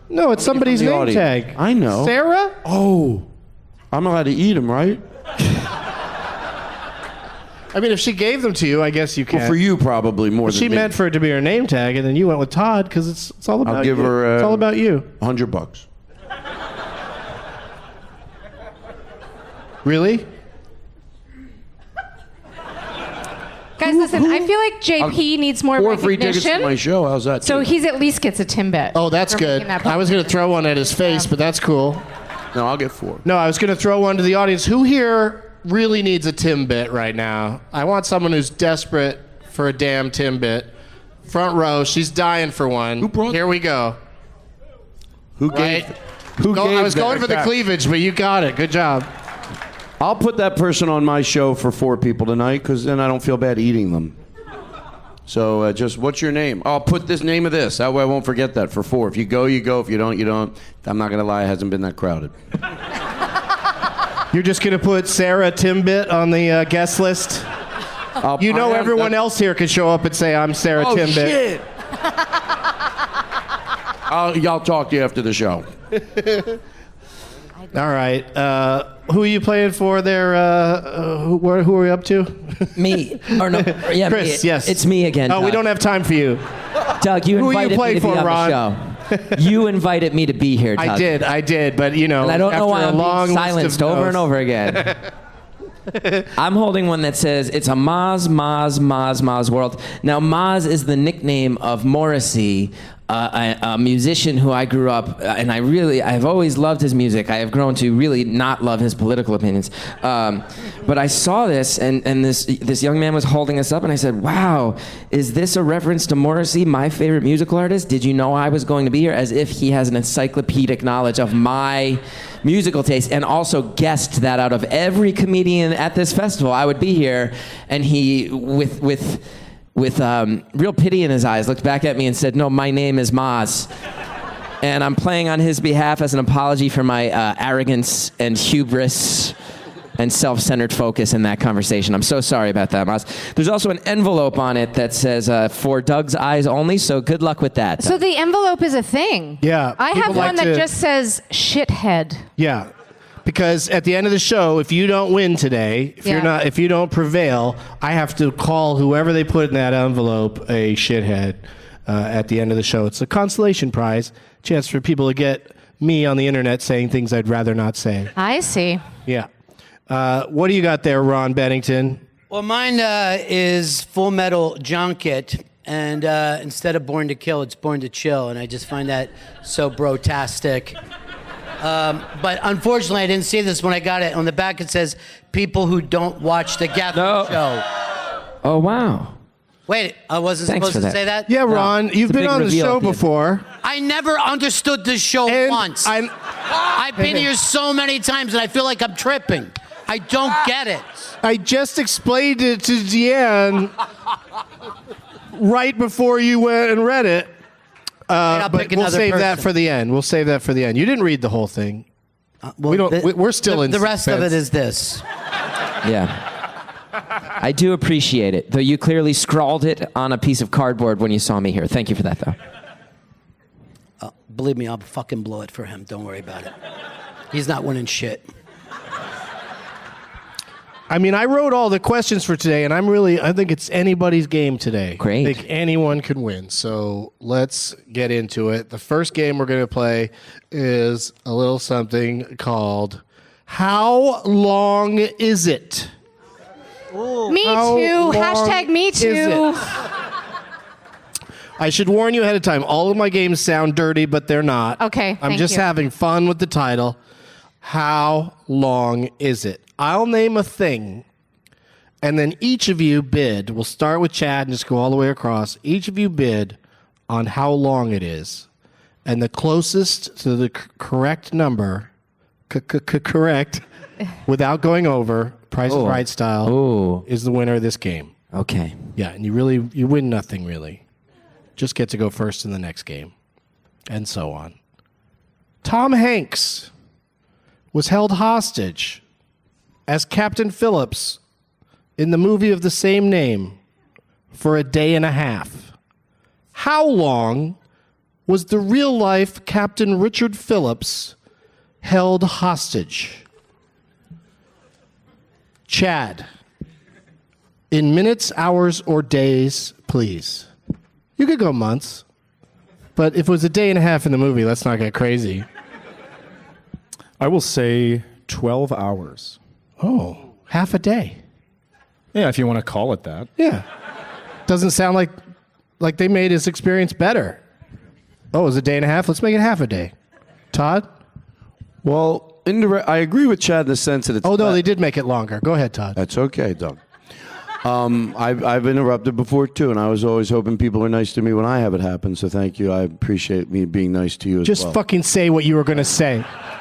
No, it's somebody's name tag. I know. Sarah? Oh. I'm allowed to eat them, right? I mean, if she gave them to you, I guess you can. Well, for you, probably more than she me. meant for it to be her name tag, and then you went with Todd because it's all about you. I'll give her. It's all about you. $100. Really? Guys, listen, I feel like JP needs more 4 free tickets recognition. to my show. How's that? So he's at least gets a Timbit. Oh, that's good. I was going to throw one at his face, but that's cool. No, I'll get 4. No, I was going to throw one to the audience. Who here really needs a Timbit right now? I want someone who's desperate for a damn Timbit. Front row, she's dying for one. Who brought Here we go. Who gave? Right? Who gave? I was going for the cleavage, but you got it. Good job. I'll put that person on my show for 4 people tonight, because then I don't feel bad eating them. So just, what's your name? I'll put this name of this. That way I won't forget that for 4. If you go, you go. If you don't, you don't. I'm not going to lie, it hasn't been that crowded. You're just going to put Sarah Timbit on the guest list? You know everyone else here could show up and say, I'm Sarah Timbit. Shit. I'll talk to you after the show. All right. Who are you playing for there? Who are we up to? Me. Or no, yeah, Chris, me. yes. It's me again. Oh, Doug. we don't have time for you. Doug, you Who are you invited me playing to be for, on Ron? the show. You invited me to be here, Doug. I did, but you know, And I don't know why after a I'm long being list of silenced over and no's- over again. I'm holding one that says, it's a Moz world. Now, Moz is the nickname of Morrissey, a musician who I grew up, and I've always loved his music. I have grown to really not love his political opinions. But I saw this, and this young man was holding us up, and I said, wow, is this a reference to Morrissey, my favorite musical artist? Did you know I was going to be here? As if he has an encyclopedic knowledge of my musical taste, and also guessed that out of every comedian at this festival, I would be here, and he, with real pity in his eyes, looked back at me and said, no, my name is Moz. And I'm playing on his behalf as an apology for my arrogance and hubris and self-centered focus in that conversation. I'm so sorry about that, Moz. There's also an envelope on it that says, for Doug's eyes only, so good luck with that. So the envelope is a thing. Yeah, I people have like one that to- just says shithead. Yeah, because at the end of the show, if you don't win today, if you don't prevail, I have to call whoever they put in that envelope a shithead at the end of the show. It's a consolation prize, chance for people to get me on the internet saying things I'd rather not say. I see. Yeah. What do you got there, Ron Bennington? Well, mine is Full Metal Junket, and instead of Born to Kill, it's Born to Chill, and I just find that so brotastic. But unfortunately, I didn't see this when I got it. On the back, it says, people who don't watch the Gethard show. Oh, wow. Wait, I wasn't Thanks supposed for to say that? Yeah, Ron, you've It's a been big on the reveal show at the end. before. I never understood this show And once. I'm- I've been here so many times, and I feel like I'm tripping. I don't get it. I just explained it to DeAnne right before you went and read it. I'll But pick we'll another save that person. for the end. We'll save that for the end. You didn't read the whole thing. Well, We don't- we're still in The rest of suspense. it is this. Yeah. I do appreciate it, though you clearly scrawled it on a piece of cardboard when you saw me here. Thank you for that, though. Believe me, I'll fucking blow it for him. Don't worry about it. He's not winning shit. I mean, I wrote all the questions for today, and I think it's anybody's game today. Great. I think anyone can win. So let's get into it. The first game we're going to play is a little something called How Long Is It? Me How too. long Hashtag me is too. it? I should warn you ahead of time. All of my games sound dirty, but they're not. Okay, I'm thank just you. having fun with the title. How long is it? I'll name a thing, and then each of you bid. We'll start with Chad and just go all the way across. Each of you bid on how long it is. And the closest to the correct number, correct, without going over, Price is Ooh. Right style, Ooh. is the winner of this game. Okay. Yeah, and you win nothing really. Just get to go first in the next game. And so on. Tom Hanks was held hostage as Captain Phillips in the movie of the same name for a day and a half. How long was the real life Captain Richard Phillips held hostage? Chad, in minutes, hours, or days, please. You could go months, but if it was a day and a half in the movie, let's not get crazy. I will say 12 hours. Oh, half a day. Yeah, if you want to call it that. Yeah. Doesn't sound like they made his experience better. Oh, it was a day and a half? Let's make it half a day. Todd? Well, I agree with Chad in the sense that it's... Oh, no, they did make it longer. Go ahead, Todd. That's okay, Doug. I've interrupted before, too, and I was always hoping people are nice to me when I have it happen, so thank you. I appreciate me being nice to you as Just well. fucking say what you were going to say.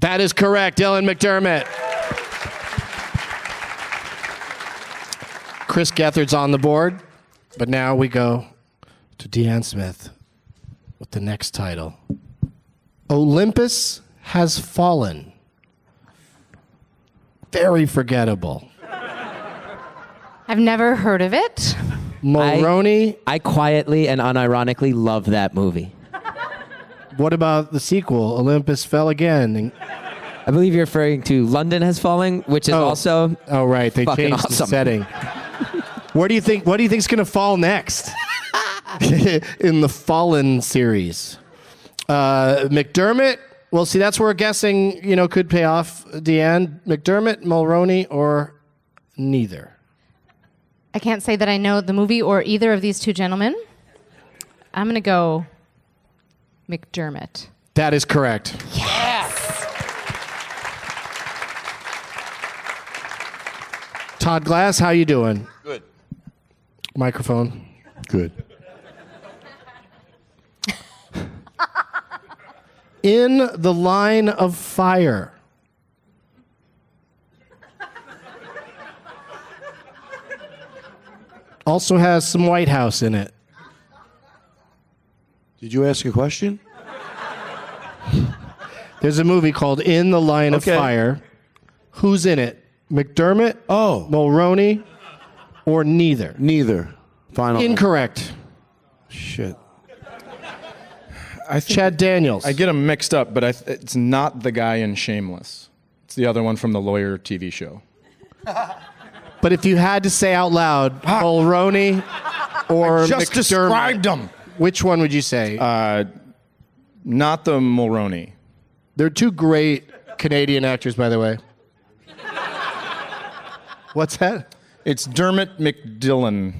That is correct, Dylan McDermott. Chris Gethard's on the board, but now we go to DeAnne Smith with the next title. Olympus Has Fallen. Very forgettable. I've never heard of it. Mulroney. I quietly and unironically love that movie. What about the sequel, Olympus Fell Again? I believe you're referring to London Has Fallen, which is also Oh, right. They fucking changed awesome. the setting. What do you think's going to fall next in the Fallen series? McDermott. Well, see, that's where guessing, could pay off. DeAnne, McDermott, Mulroney, or neither. I can't say that I know the movie or either of these two gentlemen. I'm going to go McDermott. That is correct. Todd Glass, how you doing? Good. Microphone. Good. In the Line of Fire. Also has some White House in it. Did you ask a question? There's a movie called In the Line of Okay. Fire. Who's in it? McDermott, Oh, Mulroney, or neither? neither. Final. Incorrect. Shit. I think Chad Daniels. I get them mixed up, but it's not the guy in Shameless. It's the other one from the Lawyer TV show. But if you had to say out loud, Mulroney or Just McDermott, described them. which one would you say? Not the Mulroney. They're two great Canadian actors, by the way. What's that? It's Dermot McDillon.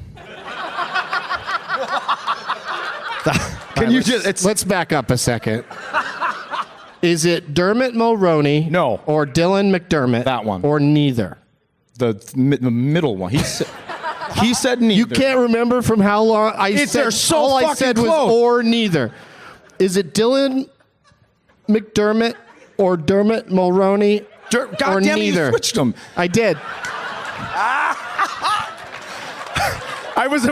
Can you just? Let's back up a second. Is it Dermot Mulroney? No. Or Dylan McDermott? That one. Or neither? the middle one. He said neither. You can't remember from how long They're so all I fucking said was close. or neither. Is it Dylan McDermott or Dermot Mulroney or God damn it, you neither? switched them. I did. I was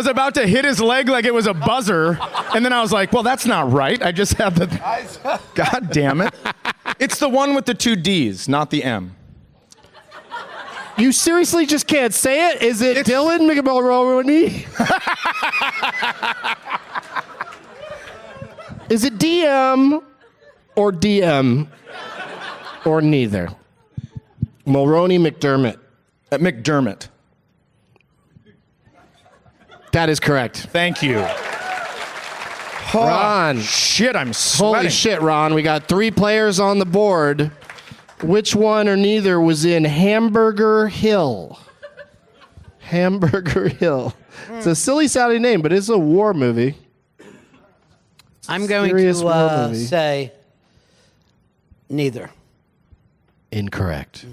about to hit his leg like it was a buzzer, and then I was like, well, that's not right. I just had the. God damn it! It's the one with the two D's, not the M. You seriously just can't say it? Is it Dylan McMulroney? Is it DM or DM or neither? Mulroney McDermott. McDermott. That is correct. Thank you. Ron. Shit, I'm sweating. Holy shit, Ron. We got 3 players on the board. Which one or neither was in Hamburger Hill? Hamburger Hill. It's a silly sounding name, but it's a war movie. I'm going Serious war to movie. say neither. Incorrect.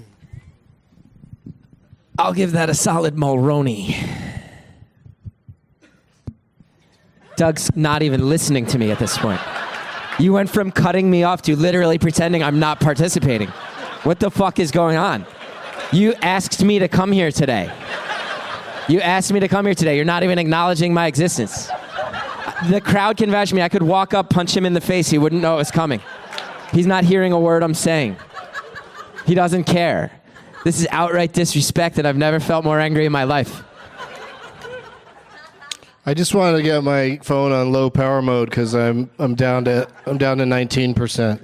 I'll give that a solid Mulroney. Doug's not even listening to me at this point. You went from cutting me off to literally pretending I'm not participating. What the fuck is going on? You asked me to come here today. You're not even acknowledging my existence. The crowd can vouch me. I could walk up, punch him in the face. He wouldn't know it was coming. He's not hearing a word I'm saying. He doesn't care. This is outright disrespect, and I've never felt more angry in my life. I just wanted to get my phone on low power mode because I'm down to 19%.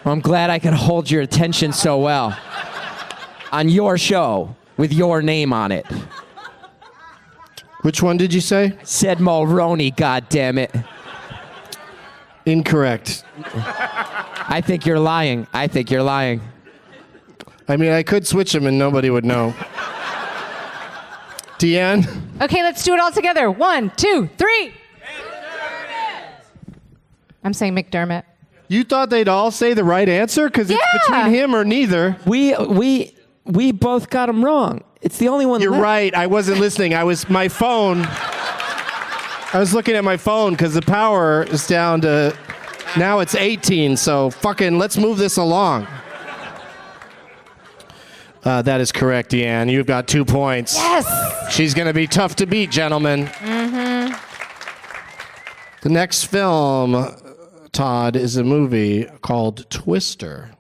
Well, I'm glad I could hold your attention so well on your show with your name on it. Which one did you say? Said Mulroney, goddammit. Incorrect. I think you're lying. I mean, I could switch them and nobody would know. DeAnne? Okay, let's do it all together. 1, 2, 3. I'm saying McDermott. You thought they'd all say the right answer? Because it's Yeah. between him or neither. We both got him wrong. It's the only one You're left. right. I wasn't listening. I was looking at my phone because the power is down to Now it's 18, so fucking let's move this along. That is correct, DeAnne. You've got 2 points. Yes. She's going to be tough to beat, gentlemen. Mm-hmm. The next film, Todd, is a movie called Twister.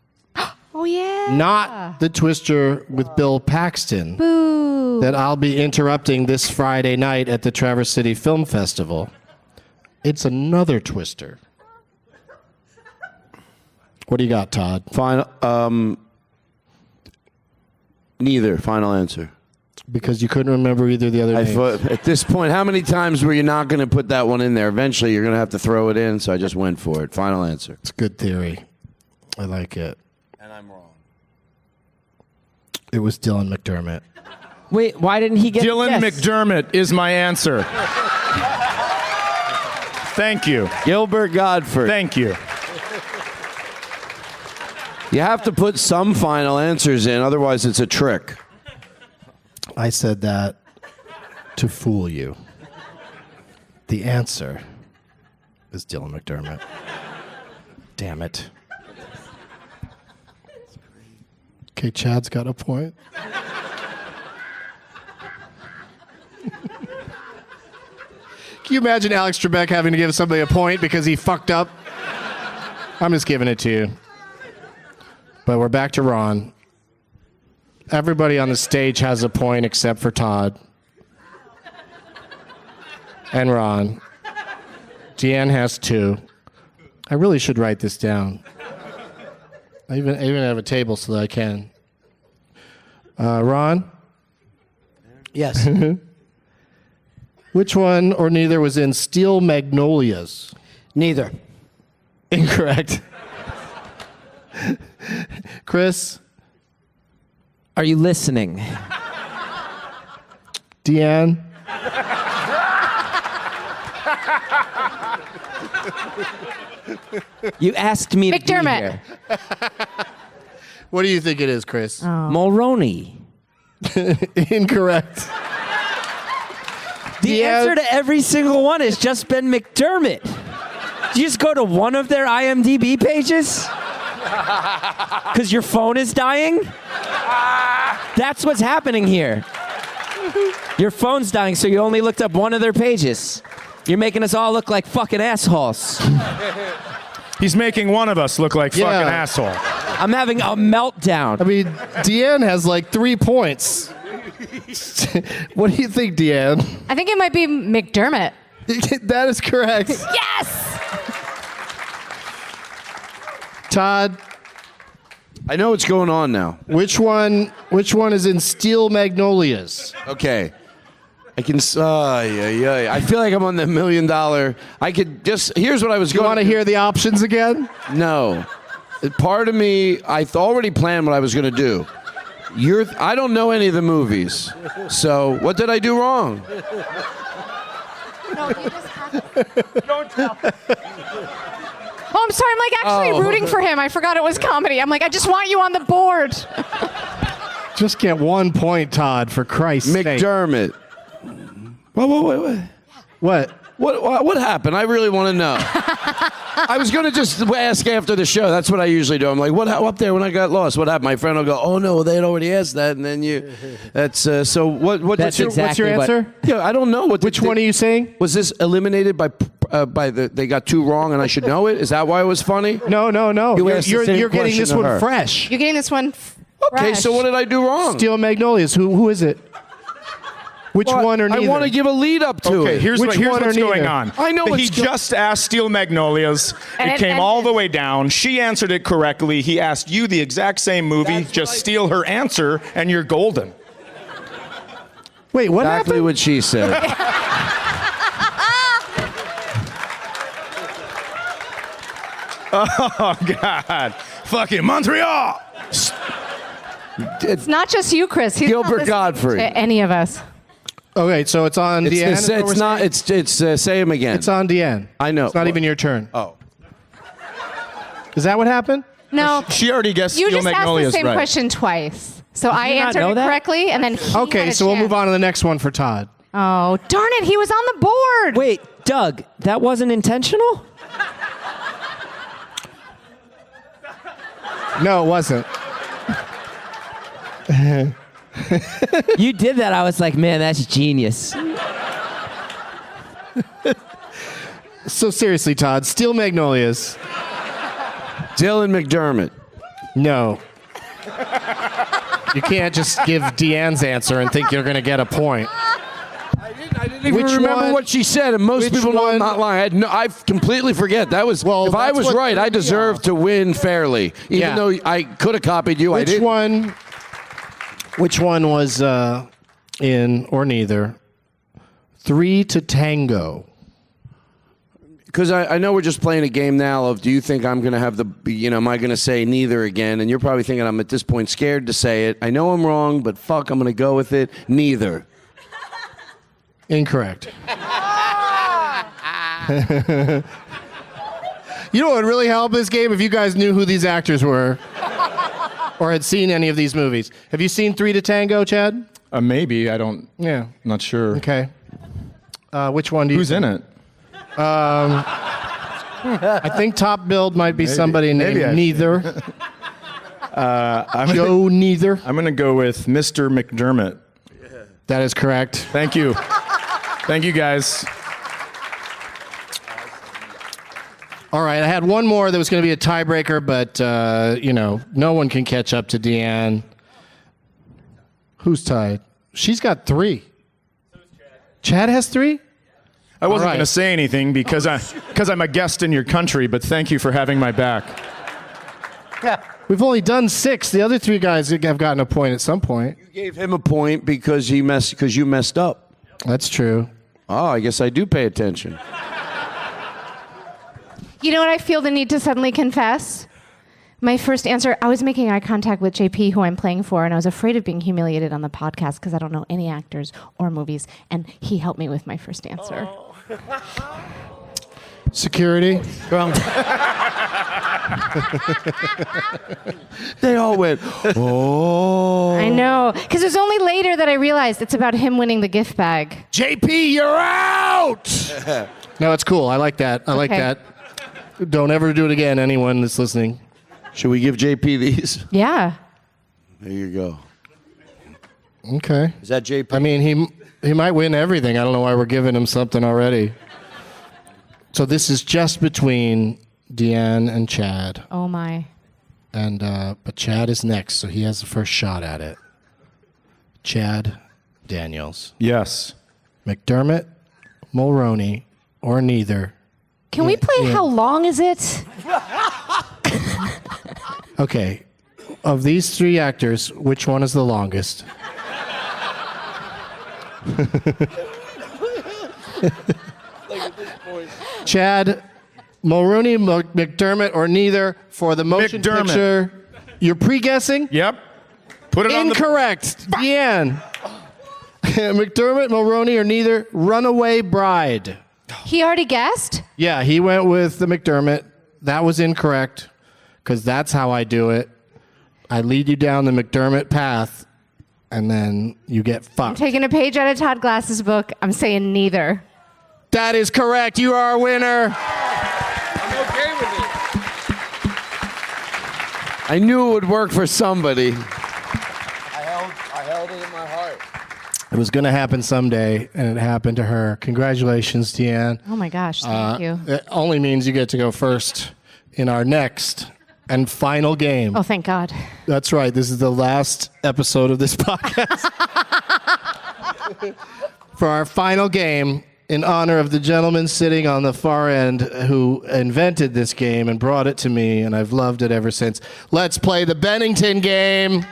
Oh, yeah. Not the Twister with Bill Paxton. Boo. That I'll be interrupting this Friday night at the Traverse City Film Festival. It's another Twister. What do you got, Todd? Neither. Final answer. Because you couldn't remember either of the other names. At this point, how many times were you not going to put that one in there? Eventually, you're going to have to throw it in, so I just went for it. Final answer. It's a good theory. I like it. And I'm wrong. It was Dylan McDermott. Wait, why didn't he get Dylan yes? McDermott is my answer. Thank you. Gilbert Godfrey. Thank you. You have to put some final answers in, otherwise it's a trick. I said that to fool you. The answer is Dylan McDermott. Damn it. Okay, Chad's got a point. Can you imagine Alex Trebek having to give somebody a point because he fucked up? I'm just giving it to you. But we're back to Ron. Everybody on the stage has a point except for Todd. And Ron. DeAnne has 2. I really should write this down. I even have a table so that I can. Ron? Yes. Which one or neither was in Steel Magnolias? Neither. Incorrect. Chris? Are you listening? DeAnne? You asked me to be McDermott. here. What do you think it is, Chris? Mulroney. Incorrect. The answer to every single one has just been McDermott. Do you just go to one of their IMDb pages? Because your phone is dying? That's what's happening here. Your phone's dying, so you only looked up one of their pages. You're making us all look like fucking assholes. He's making one of us look like fucking asshole. I'm having a meltdown. I mean, DeAnne has like 3 points. What do you think, DeAnne? I think it might be McDermott. That is correct. Yes! Todd, I know what's going on now. which one is in Steel Magnolias? Okay. I can. I feel like I'm on the $1 million. I could just. Here's what I was You going. want to hear the options again? No. Part of me, I already planned what I was going to do. I don't know any of the movies. So what did I do wrong? No, you just have to. Don't tell. Oh, I'm sorry. I'm like actually rooting for him. I forgot it was comedy. I'm like, I just want you on the board. Just get 1 point, Todd, for Christ's sake. McDermott. What? What happened? I really want to know. I was going to just ask after the show. That's what I usually do. I'm like, what up there when I got lost? What happened? My friend will go, oh, no, they had already asked that. And then you, that's, so what? That's What's your answer? Yeah, I don't know. Which one are you saying? Was this eliminated by they got 2 wrong and I should know it? Is that why it was funny? No. You asked the same You're getting question this to one her. fresh. You're getting this one Okay, fresh. so what did I do wrong? Steel Magnolias. Who is it? Which one or neither? I want to give a lead up to Okay, it. here's Which one or what's going neither? on. I know He what's just asked Steel Magnolias. And it it came all ended. the way down. She answered it correctly. He asked you the exact same movie. Just steal her answer, and you're golden. Wait, what Exactly happened? what she said. Oh, God. Fucking Montreal. It's not just you, Chris. He's not Gilbert listening Godfrey. to any of us. Okay, so it's on DeAnne. is what we're It's not. saying? It's say him again. It's on DeAnne. I know. It's not even your turn. Oh. Is that what happened? No, She already guessed you Steel just asked the Magnolias same right. question twice. So I you not answered know it that? correctly, and then he had Okay, a so we'll chance. move on to the next one for Todd. Oh, darn it. He was on the board. Wait, Doug, that wasn't intentional? No, it wasn't. You did that. I was like, man, that's genius. So seriously, Todd, Steel Magnolias. Dylan McDermott. No. You can't just give DeAnne's answer and think you're going to get a point. I didn't even Which remember one? what she said, and most Which people know I'm one? not lying. I completely forget. That was Well, if I that's was what right, threw I me deserved off. to win fairly, even Yeah. though I could have copied you. I Which didn't. one? Which one was in or neither? 3 to Tango. Because I know we're just playing a game now of do you think I'm going to have am I going to say neither again? And you're probably thinking I'm at this point scared to say it. I know I'm wrong, but fuck, I'm going to go with it. Neither. Incorrect. You know what would really help this game if you guys knew who these actors were or had seen any of these movies. Have you seen 3 to Tango, Chad? Maybe. I don't. Yeah. Not sure. Okay. Which one do you Who's in it? I think top billed might be somebody named maybe Neither. Joe Neither. I'm going to go with Mr. McDermott. That is correct. Thank you. Thank you, guys. All right, I had one more that was going to be a tiebreaker, but, no one can catch up to DeAnne. Who's tied? She's got 3. Chad has 3? I wasn't right. going to say anything because I'm a guest in your country, but thank you for having my back. We've only done 6. The other 3 guys have gotten a point at some point. You gave him a point because you messed up. That's true. Oh, I guess I do pay attention. You know what I feel the need to suddenly confess? My first answer, I was making eye contact with JP, who I'm playing for, and I was afraid of being humiliated on the podcast because I don't know any actors or movies, and he helped me with my first answer. Security. Wrong. They all went, oh. I know, because it was only later that I realized it's about him winning the gift bag. JP, you're out! No, it's cool. I like that. I like Okay. that. Don't ever do it again, anyone that's listening. Should we give JP these? Yeah. There you go. Okay. Is that JP? I mean, he might win everything. I don't know why we're giving him something already. So this is just between DeAnne and Chad. Oh, my. And but Chad is next, so he has the first shot at it. Chad Daniels. Yes. McDermott, Mulroney, or neither. Can we play How Long Is It? Okay. Of these 3 actors, which one is the longest? Chad, Mulroney, McDermott, or neither for the motion McDermott. picture. You're pre-guessing? Yep. Put it on the... Incorrect. DeAnne. McDermott, Mulroney, or neither. Runaway Bride. He already guessed? Yeah, he went with the McDermott. That was incorrect, because that's how I do it. I lead you down the McDermott path, and then you get fucked. Taking a page out of Todd Glass's book, I'm saying neither. That is correct. You are a winner. I'm okay with it. I knew it would work for somebody. I held it in my heart. It was going to happen someday, and it happened to her. Congratulations, DeAnne. Oh, my gosh. Thank you. It only means you get to go first in our next and final game. Oh, thank God. That's right. This is the last episode of this podcast. For our final game, in honor of the gentleman sitting on the far end who invented this game and brought it to me, and I've loved it ever since. Let's play the Bennington game.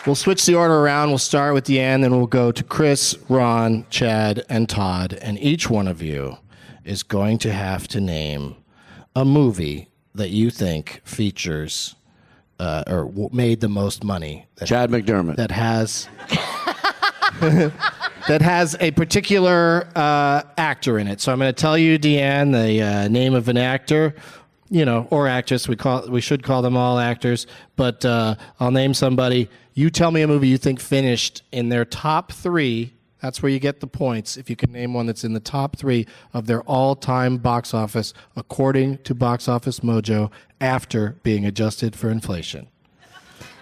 We'll switch the order around. We'll start with DeAnne, then we'll go to Chris, Ron, Chad, and Todd. And each one of you is going to have to name a movie that you think features made the most money. Chad McDermott. That has that has a particular actor in it. So I'm going to tell you, DeAnne, the name of an actor, or actress. We should call them all actors, but I'll name somebody. You tell me a movie you think finished in their top 3 That's where you get the points if you can name one that's in the top 3 of their all-time box office, according to Box Office Mojo, after being adjusted for inflation.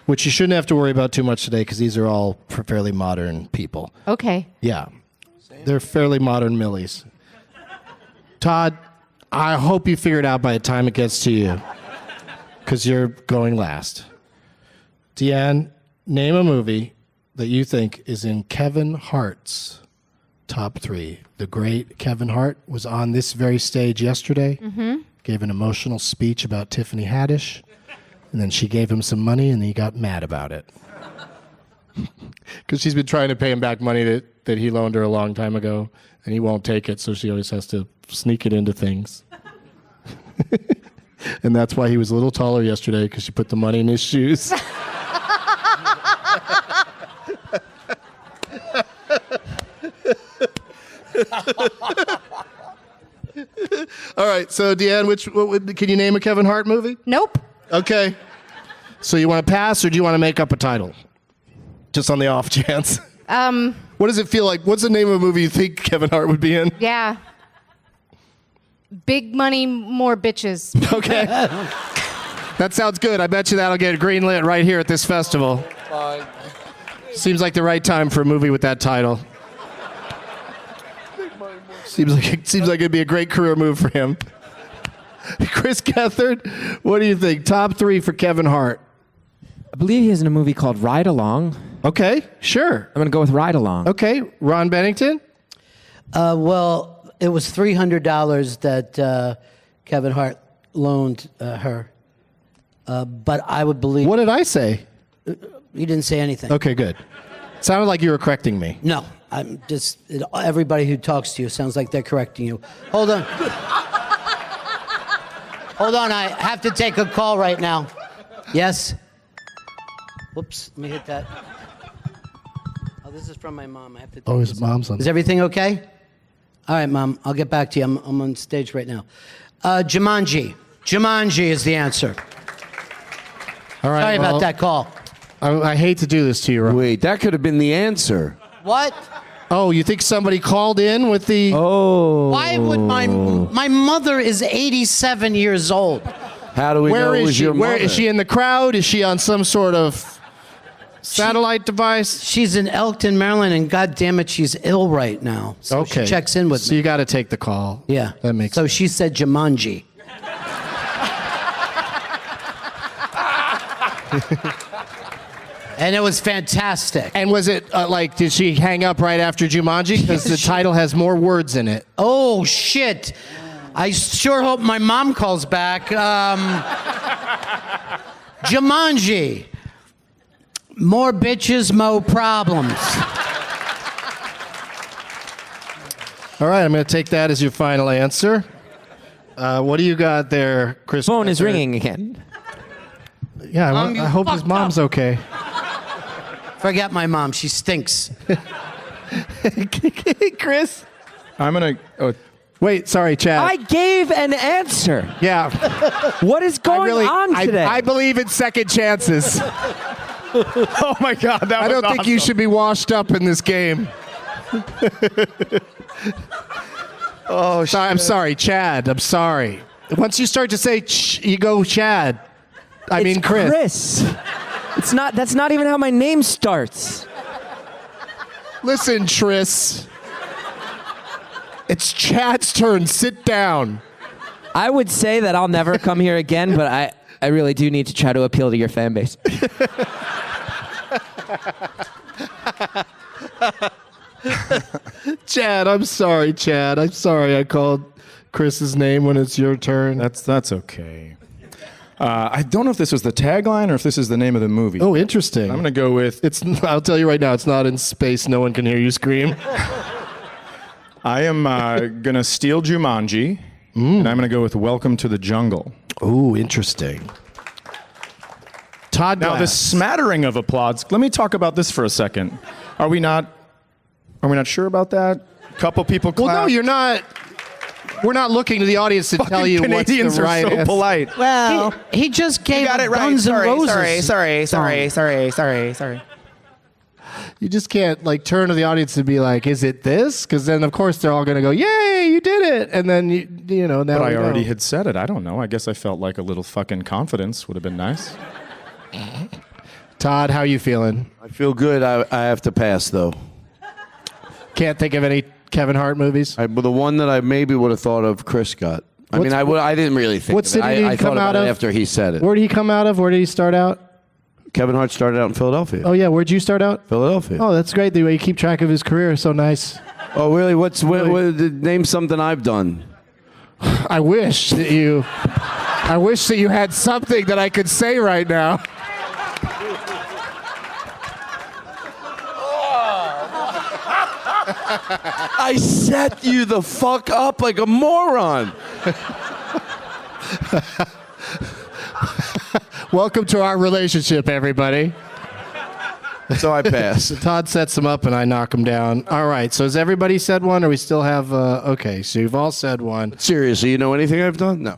Which you shouldn't have to worry about too much today because these are all fairly modern people. Okay. Yeah. They're fairly modern millies. Todd, I hope you figure it out by the time it gets to you because you're going last. DeAnne, name a movie that you think is in Kevin Hart's top 3. The great Kevin Hart was on this very stage yesterday, gave an emotional speech about Tiffany Haddish, and then she gave him some money and he got mad about it. Because she's been trying to pay him back money that he loaned her a long time ago, and he won't take it, so she always has to sneak it into things. And that's why he was a little taller yesterday, because she put the money in his shoes. All right, so DeAnne, can you name a Kevin Hart movie? Nope. Okay. So you want to pass, or do you want to make up a title? Just on the off chance. What does it feel like? What's the name of a movie you think Kevin Hart would be in? Yeah. Big money, more bitches. Okay. That sounds good. I bet you that'll get greenlit right here at this festival. Seems like the right time for a movie with that title. Seems like it'd be a great career move for him. Chris Gethard, what do you think? Top 3 for Kevin Hart. I believe he is in a movie called Ride Along. Okay, sure. I'm going to go with Ride Along. Okay, Ron Bennington? Well, it was $300 that Kevin Hart loaned her. But I would believe... What did I say? You didn't say anything. Okay, good. Sounded like you were correcting me. No, I'm just... Everybody who talks to you sounds like they're correcting you. Hold on. Hold on, I have to take a call right now. Yes? Whoops, let me hit that. Oh, this is from my mom. I have to take Oh, his this mom's on. Is everything okay? All right, Mom, I'll get back to you. I'm on stage right now. Jumanji. Jumanji is the answer. All right. Sorry about that call. I hate to do this to you, Ron. Wait, that could have been the answer. What? Oh, you think somebody called in with the... Oh. Why would my mother is 87 years old? How do we know Where it is was she? your Where mother? is she in the crowd? Is she on some sort of satellite device? She's in Elkton, Maryland, and God damn it, she's ill right now. So Okay. she checks in with So me. you got to take the call. Yeah. That makes So sense. she said Jumanji. And it was fantastic. And was it did she hang up right after Jumanji? Because the title has more words in it. Oh, shit. I sure hope my mom calls back. Jumanji. More bitches, mo problems. All right, I'm going to take that as your final answer. What do you got there, Chris? Phone is ringing again. Yeah, Mom, you I hope his fucked mom's up. okay. Forget my mom. She stinks. Chris? I'm going to... Wait, sorry, Chad. I gave an answer. Yeah. What is going on today? I believe in second chances. Oh, my God. That I don't think you should be washed up in this game. Oh, I'm sorry, Chad. I'm sorry. Once you start to say you go Chad. I mean Chris. Chris. It's not. That's not even how my name starts. Listen, Tris. It's Chad's turn. Sit down. I would say that I'll never come here again, but I really do need to try to appeal to your fan base. Chad, I'm sorry, Chad. I'm sorry I called Chris's name when it's your turn. That's okay. I don't know if this was the tagline or if this is the name of the movie. Oh, interesting. I'm going to go with... I'll tell you right now, it's not in space. No one can hear you scream. I am going to steal Jumanji, and I'm going to go with Welcome to the Jungle. Ooh, interesting. Todd Now, Glass. this smattering of applause, let me talk about this for a second. Are we not sure about that? A couple people clapped. Well, no, you're not. We're not looking to the audience to tell you Canadians what's the right are so answer. polite. Well, he just gave got it right. Guns N' Sorry, Roses. sorry. You just can't like turn to the audience and be like, "Is it this?" Because then, of course, they're all going to go, "Yay, you did it!" And then you know. Now But I we know. already had said it. I don't know. I guess I felt like a little fucking confidence would have been nice. Todd, how you feeling? I feel good. I have to pass, though. Can't think of any Kevin Hart movies. But the one that I maybe would have thought of, Chris got. I didn't really think what of it. city did he I come thought out about it of? after he said it. Where did he come out of? Where did he start out? Kevin Hart started out in Philadelphia. Oh yeah, where'd you start out? Philadelphia. Oh, that's great. The way you keep track of his career is so nice. Oh, really? Name something I've done. I wish that you had something that I could say right now. I set you the fuck up like a moron. Welcome to our relationship, everybody. So I pass. Todd sets him up and I knock him down. All right. So has everybody said one, or we still have? Okay. So you've all said one. Seriously, you know anything I've done? No.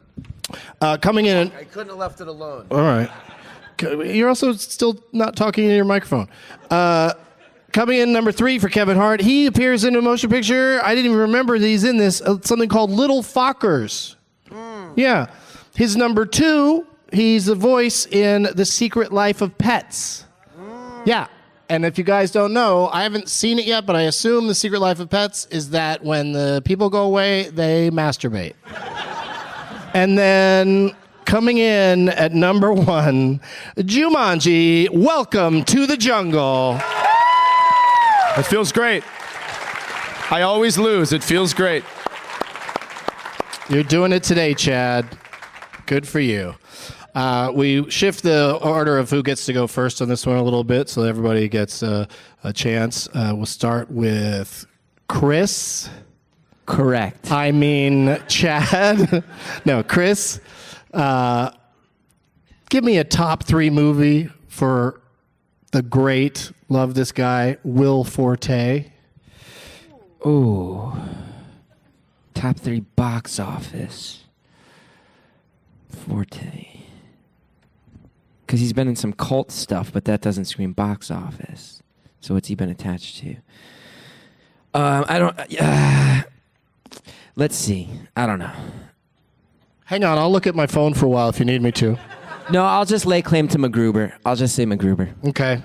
Coming in. I couldn't have left it alone. All right. You're also still not talking into your microphone. Coming in number 3 for Kevin Hart. He appears in a motion picture. I didn't even remember that he's in this. Something called Little Fockers. Yeah. His number 2, he's the voice in The Secret Life of Pets. Yeah. And if you guys don't know, I haven't seen it yet, but I assume The Secret Life of Pets is that when the people go away, they masturbate. And then coming in at number 1, Jumanji, Welcome to the Jungle. It feels great. I always lose. It feels great. You're doing it today, Chad. Good for you. We shift the order of who gets to go first on this one a little bit, so everybody gets a chance. We'll start with Chris. Correct. I mean, Chad. No, Chris. Give me a top 3 movie for the great, love this guy, Will Forte. Ooh. Top 3 box office. Forte. Because he's been in some cult stuff, but that doesn't scream box office. So what's he been attached to? Let's see. I don't know. Hang on, I'll look at my phone for a while if you need me to. No, I'll just lay claim to MacGruber. I'll just say MacGruber. Okay.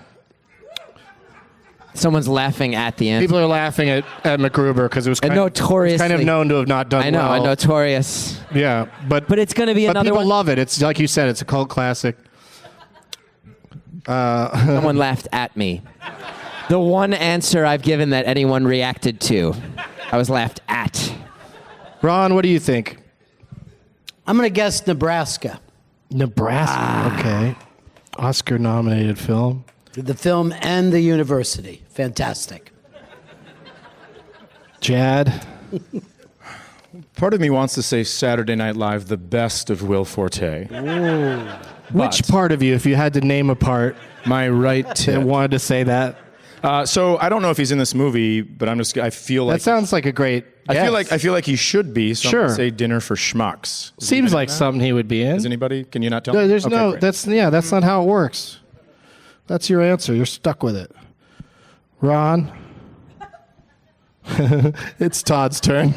Someone's laughing at the end. People are laughing at MacGruber because it was kind of known to have not done well. I know, notorious. Yeah, but it's going to be another people one. love it. It's like you said, it's a cult classic. Someone laughed at me. The one answer I've given that anyone reacted to, I was laughed at. Ron, what do you think? I'm going to guess Nebraska. Nebraska. Okay. Oscar-nominated film. The film and the university. Fantastic. Chad. Part of me wants to say Saturday Night Live, the best of Will Forte. Which part of you, if you had to name a part, My right that tip. wanted to say that? So I don't know if he's in this movie, but I feel like That sounds like a great guess. I feel like he should be. So Sure. I'm gonna say Dinner for Schmucks. Seems like something he would be in. Is anybody? Can you not tell? No, me? there's Okay, no. great. That's not how it works. That's your answer. You're stuck with it. Ron. It's Todd's turn.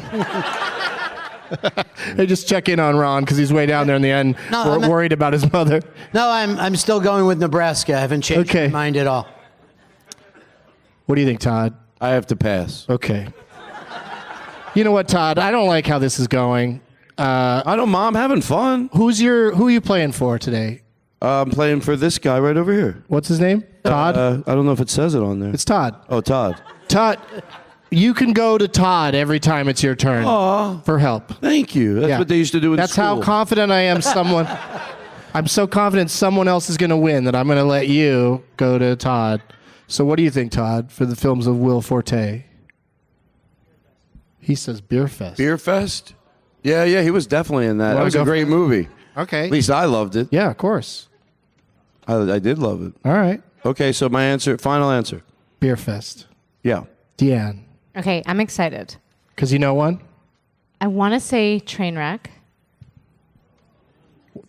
Hey, just check in on Ron because he's way down there in the end. No, We're worried about his mother. No, I'm still going with Nebraska. I haven't changed my mind at all. What do you think, Todd? I have to pass. Okay. You know what, Todd? I don't like how this is going. I don't, Mom. Having fun. Who are you playing for today? I'm playing for this guy right over here. What's his name? Todd? I don't know if it says it on there. It's Todd. Oh, Todd. Todd, you can go to Todd every time it's your turn for help. Thank you. That's Yeah. what they used to do in That's school. how confident I am I'm so confident someone else is going to win that I'm going to let you go to Todd. So what do you think, Todd, for the films of Will Forte? He says Beer Fest. Beer Fest? Yeah, he was definitely in that. That Wanna was go a great movie. Okay. At least I loved it. Yeah, of course. I did love it. All right. Okay, so my final answer. Beer Fest. Yeah. DeAnne. Okay, I'm excited. Because you know one? I want to say Trainwreck.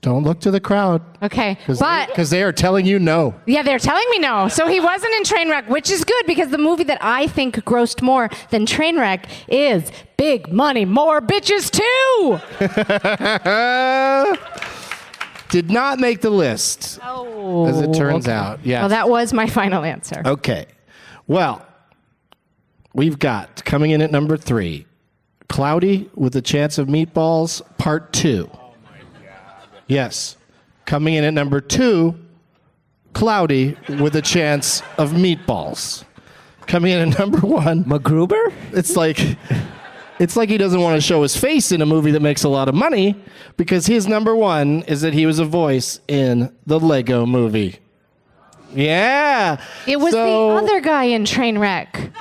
Don't look to the crowd. Okay, Because they are telling you no. yeah, they're telling me no. So he wasn't in Trainwreck, which is good because the movie that I think grossed more than Trainwreck is Big Money, More Bitches 2. Did not make the list, as it turns out. Yeah. Well, that was my final answer. Okay. Well, we've got, coming in at number 3, Cloudy with a Chance of Meatballs, Part 2. Yes. Coming in at number 2, Cloudy with a Chance of Meatballs. Coming in at number 1, MacGruber? it's like he doesn't want to show his face in a movie that makes a lot of money because his number 1 is that he was a voice in the Lego Movie. Yeah. It was the other guy in Trainwreck.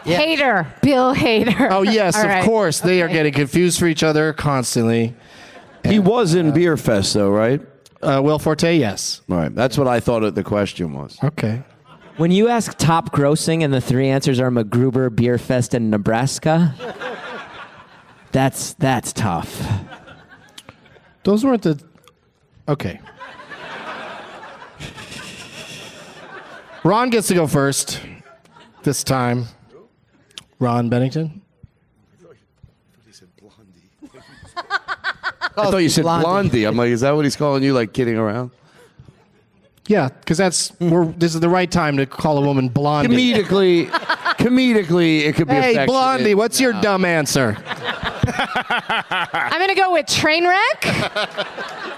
Hader. Bill Hader. Oh, yes, All of right. course. They are getting confused for each other constantly. He was in Beer Fest, though, right? Will Forte, yes. All right. That's what I thought the question was. Okay. When you ask top grossing and the 3 answers are MacGruber, Beer Fest, and Nebraska, that's tough. Those weren't the... Okay. Ron gets to go first this time. Ron Bennington. I thought you said Blondie. I'm like, is that what he's calling you, like kidding around? Yeah, because this is the right time to call a woman Blondie. Comedically, it could be Hey, affectionate. Blondie, what's your dumb answer? I'm going to go with Trainwreck.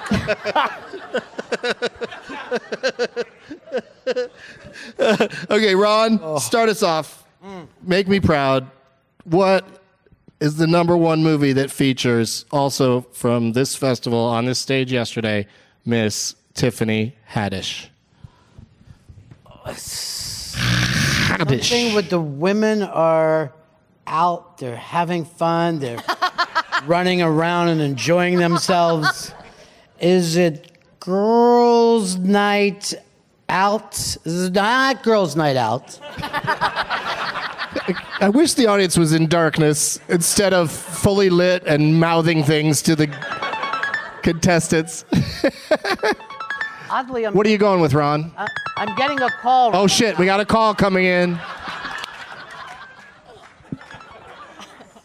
Okay, Ron, start us off. Make me proud. What is the number 1 movie that features, also from this festival on this stage yesterday, Miss Tiffany Haddish? Something with the women are out, they're having fun, they're running around and enjoying themselves. Is it Girls' Night Out? Is it not Girls' Night Out? I wish the audience was in darkness instead of fully lit and mouthing things to the contestants. Oddly, What are you going with, Ron? I'm getting a call. Oh, shit, we got a call coming in.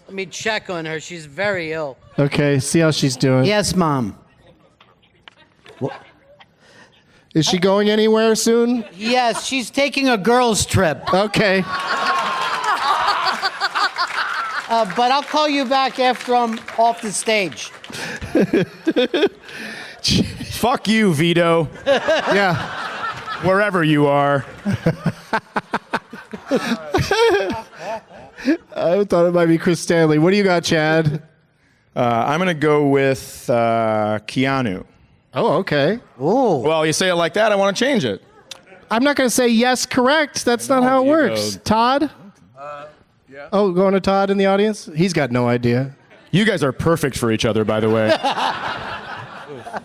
Let me check on her. She's very ill. Okay, see how she's doing. Yes, Mom. Is she going anywhere soon? Yes, she's taking a girls' trip. Okay. But I'll call you back after I'm off the stage. Fuck you, Vito. Yeah. Wherever you are. I thought it might be Chris Stanley. What do you got, Chad? I'm going to go with Keanu. Oh, okay. Ooh. Well, you say it like that, I want to change it. I'm not going to say yes, correct. That's not how it works. Todd? Yeah. Oh, going to Todd in the audience? He's got no idea. You guys are perfect for each other, by the way.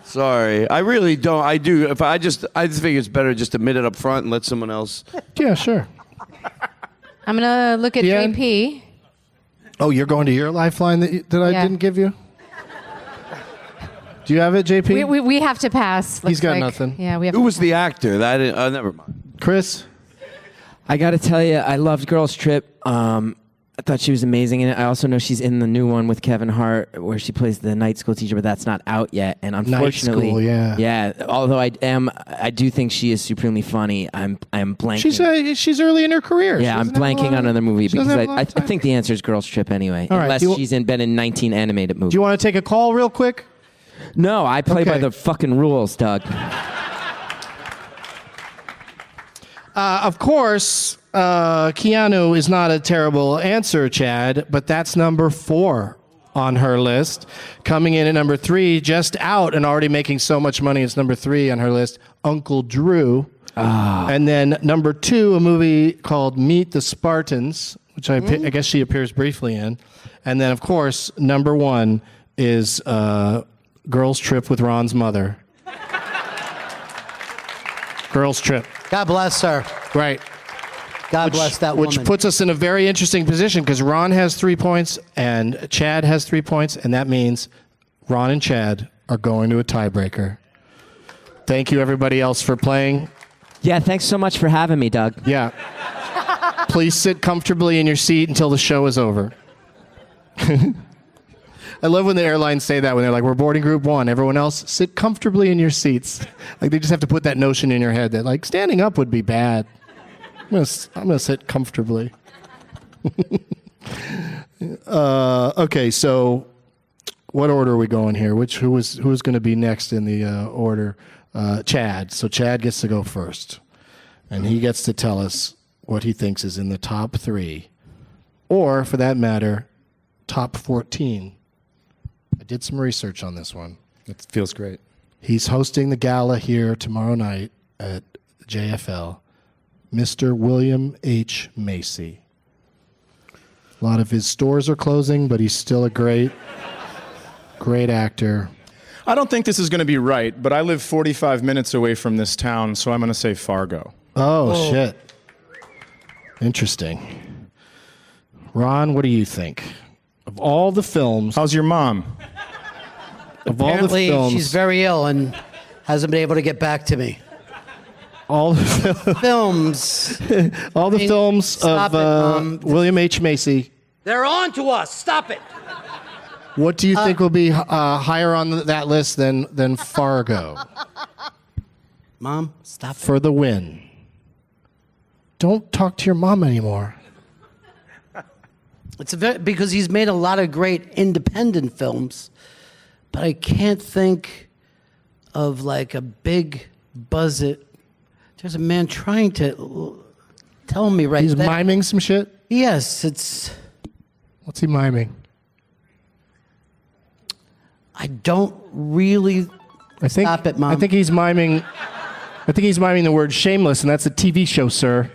Sorry, I really don't. I do. I just think it's better just admit it up front and let someone else. Yeah, sure. I'm going to look at DeAnne? JP. Oh, you're going to your lifeline that I Yeah. didn't give you? Do you have it, JP? We have to pass. He's looks got like. nothing. Yeah, we have Who to was the actor? That never mind. Chris? I got to tell you, I loved Girls Trip. I thought she was amazing in it. I also know she's in the new one with Kevin Hart where she plays the night school teacher, but that's not out yet. And unfortunately, School, yeah. Yeah, although I do think she is supremely funny. I'm blanking. She's early in her career. Yeah, I'm blanking on another movie she doesn't because have a lot I of time. think the answer is Girls Trip anyway. All right, Unless do you- she's been in 19 animated movies. Do you want to take a call real quick? No, I play by Okay. the fucking rules, Doug. Of course, Keanu is not a terrible answer, Chad, but that's number 4 on her list. Coming in at number 3, just out and already making so much money, it's number 3 on her list, Uncle Drew. And then number 2, a movie called Meet the Spartans, which I guess she appears briefly in. And then, of course, number 1 is Girls Trip with Ron's mother. Girls Trip. God bless her. Right. God bless that Which woman. puts us in a very interesting position because Ron has 3 points and Chad has 3 points, and that means Ron and Chad are going to a tiebreaker. Thank you, everybody else, for playing. Yeah, thanks so much for having me, Doug. Yeah. Please sit comfortably in your seat until the show is over. I love when the airlines say that when they're like, we're boarding group 1. Everyone else, sit comfortably in your seats. Like they just have to put that notion in your head that like standing up would be bad. I'm gonna sit comfortably. Okay, so what order are we going here? Who's going to be next in the order? Chad. So Chad gets to go first, and he gets to tell us what he thinks is in the top 3, or for that matter, top 14. I did some research on this one. It feels great. He's hosting the gala here tomorrow night at JFL. Mr. William H. Macy. A lot of his stores are closing, but he's still a great actor. I don't think this is going to be right, but I live 45 minutes away from this town, so I'm going to say Fargo. Oh, shit. Interesting. Ron, what do you think? Of all the films... How's your mom? Of all the Apparently, films... she's very ill and hasn't been able to get back to me. All the Films. all the films Stop of it, William H. Macy. They're on to us. Stop it. What do you think will be higher on that list than Fargo? Mom, stop it. For the win. Don't talk to your mom anymore. Because he's made a lot of great independent films, but I can't think of like a big budget. There's a man trying to tell me right He's there. miming some shit? Yes, it's... What's he miming? I don't really... Stop it, Mom. I think he's miming the word shameless, and that's a TV show, sir.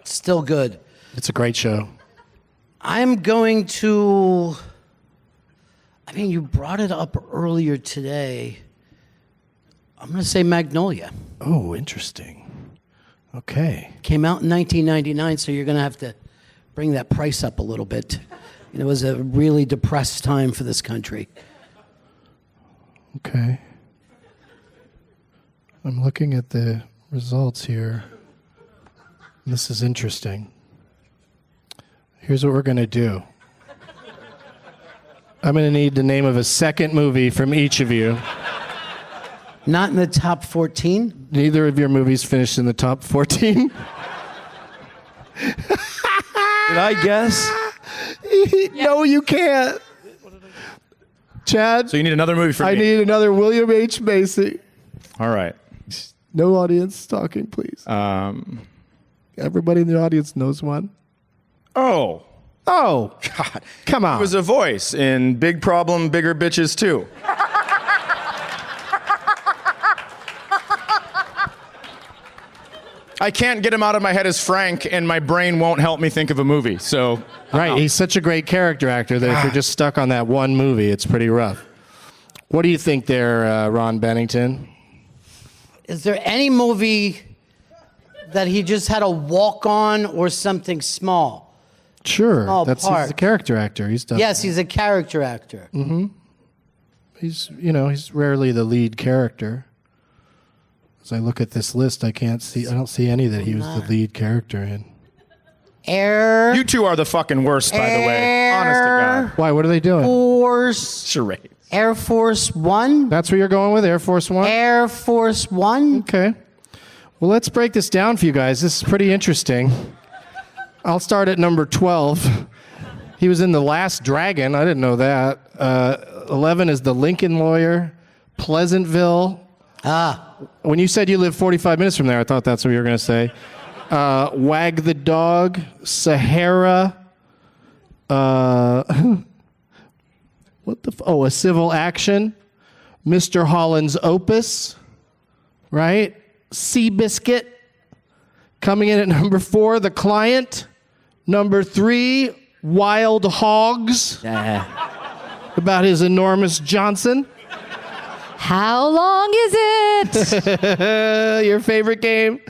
Still good. It's a great show. I'm going to... I mean, you brought it up earlier today. I'm going to say Magnolia. Oh, interesting. Okay. Came out in 1999, so you're going to have to bring that price up a little bit. It was a really depressed time for this country. Okay. I'm looking at the results here. This is interesting. Here's what we're going to do. I'm going to need the name of a second movie from each of you. Not in the top 14? Neither of your movies finished in the top 14. Did I guess? No, you can't. Chad, So you need another movie from I me. need another William H. Macy. All right. No audience talking, please. Everybody in the audience knows one. Oh, Oh, God. come on. He was a voice in Big Problem, Bigger Bitches 2. I can't get him out of my head as Frank, and my brain won't help me think of a movie. So, Right, he's such a great character actor that if you're just stuck on that one movie, it's pretty rough. What do you think there, Ron Bennington? Is there any movie that he just had a walk on or something small? Sure, Small he's a part. character actor. He's done. Yes, he's a character actor. He's rarely the lead character. As I look at this list, I don't see any that he was the lead character in. Air you two are the fucking worst, by the way. Honest to God. Why? What are they doing? Force. Charade. Air Force One. That's where you're going with Air Force One? Air Force One. Okay. Well, let's break this down for you guys. This is pretty interesting. I'll start at number 12. He was in The Last Dragon. I didn't know that. 11 is The Lincoln Lawyer. Pleasantville. When you said you live 45 minutes from there, I thought that's what you were going to say. Wag the Dog. Sahara. A Civil Action. Mr. Holland's Opus. Right? Seabiscuit. Coming in at number 4, The Client. Number 3, Wild Hogs. About his enormous Johnson. How long is it? Your favorite game.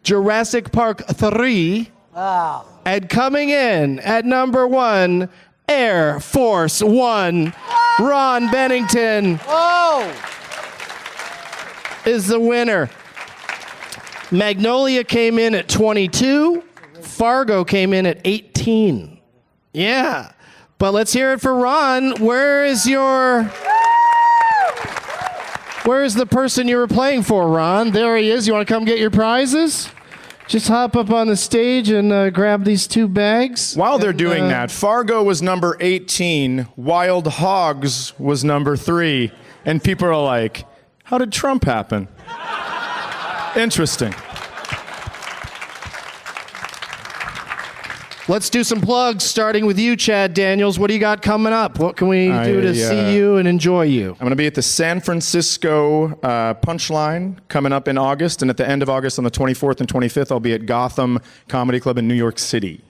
Jurassic Park 3. And coming in at number 1, Air Force One. Ron Bennington is the winner. Magnolia came in at 22. Fargo came in at 18. Yeah. But let's hear it for Ron. Where is the person you were playing for, Ron? There he is. You want to come get your prizes? Just hop up on the stage and grab these 2 bags. While they're doing that, Fargo was number 18, Wild Hogs was number 3, and people are like, how did Trump happen? Interesting. Let's do some plugs, starting with you, Chad Daniels. What do you got coming up? What can we do to see you and enjoy you? I'm going to be at the San Francisco Punchline coming up in August, and at the end of August on the 24th and 25th, I'll be at Gotham Comedy Club in New York City.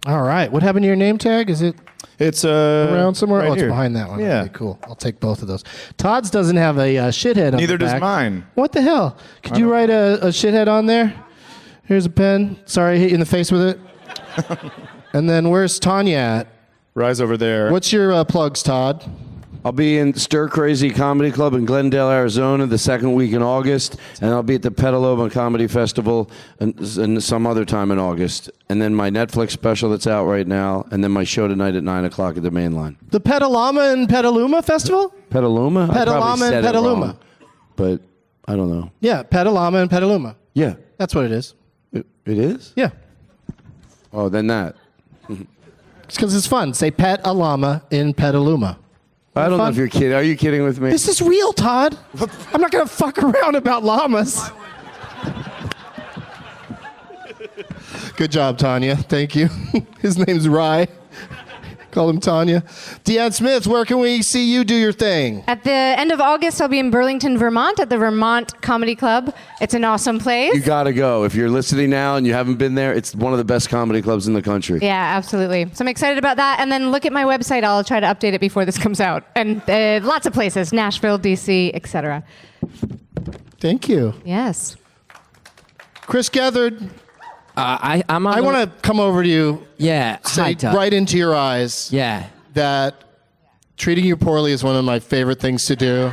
All right. What happened to your name tag? Is it It's around somewhere? right It's here. behind that one. Yeah. Okay, cool. I'll take both of those. Todd's doesn't have a shithead on Neither the does back. mine. What the hell? Could you write a shithead on there? Here's a pen. Sorry, I hit you in the face with it. And then where's Tanya at? Rise over there. What's your plugs, Todd? I'll be in Stir Crazy Comedy Club in Glendale, Arizona, the second week in August, and I'll be at the Petaluma Comedy Festival and some other time in August. And then my Netflix special that's out right now, and then my show tonight at 9 o'clock at the main line. The Petaluma and Petaluma Festival? Petaluma? I probably Petaluma said and it Petaluma. wrong, but I don't know. Yeah, Petaluma and Petaluma. Yeah. That's what it is. It is? Yeah. Oh, then that. It's because it's fun. Say Petaluma in Petaluma. I don't know Fun. if you're kidding. Are you kidding with me? This is real, Todd. I'm not going to fuck around about llamas. Good job, Tanya. Thank you. His name's Rye. Call him Tanya. DeAnne Smith, where can we see you do your thing? At the end of August, I'll be in Burlington, Vermont at the Vermont Comedy Club. It's an awesome place. You gotta go. If you're listening now and you haven't been there, it's one of the best comedy clubs in the country. Yeah, absolutely. So I'm excited about that. And then look at my website. I'll try to update it before this comes out. And lots of places, Nashville, DC, etc. Thank you. Yes. Chris Gethard, I'm on I want to come over to you, Yeah. say Hi, Todd. right into your eyes Yeah. that treating you poorly is one of my favorite things to do.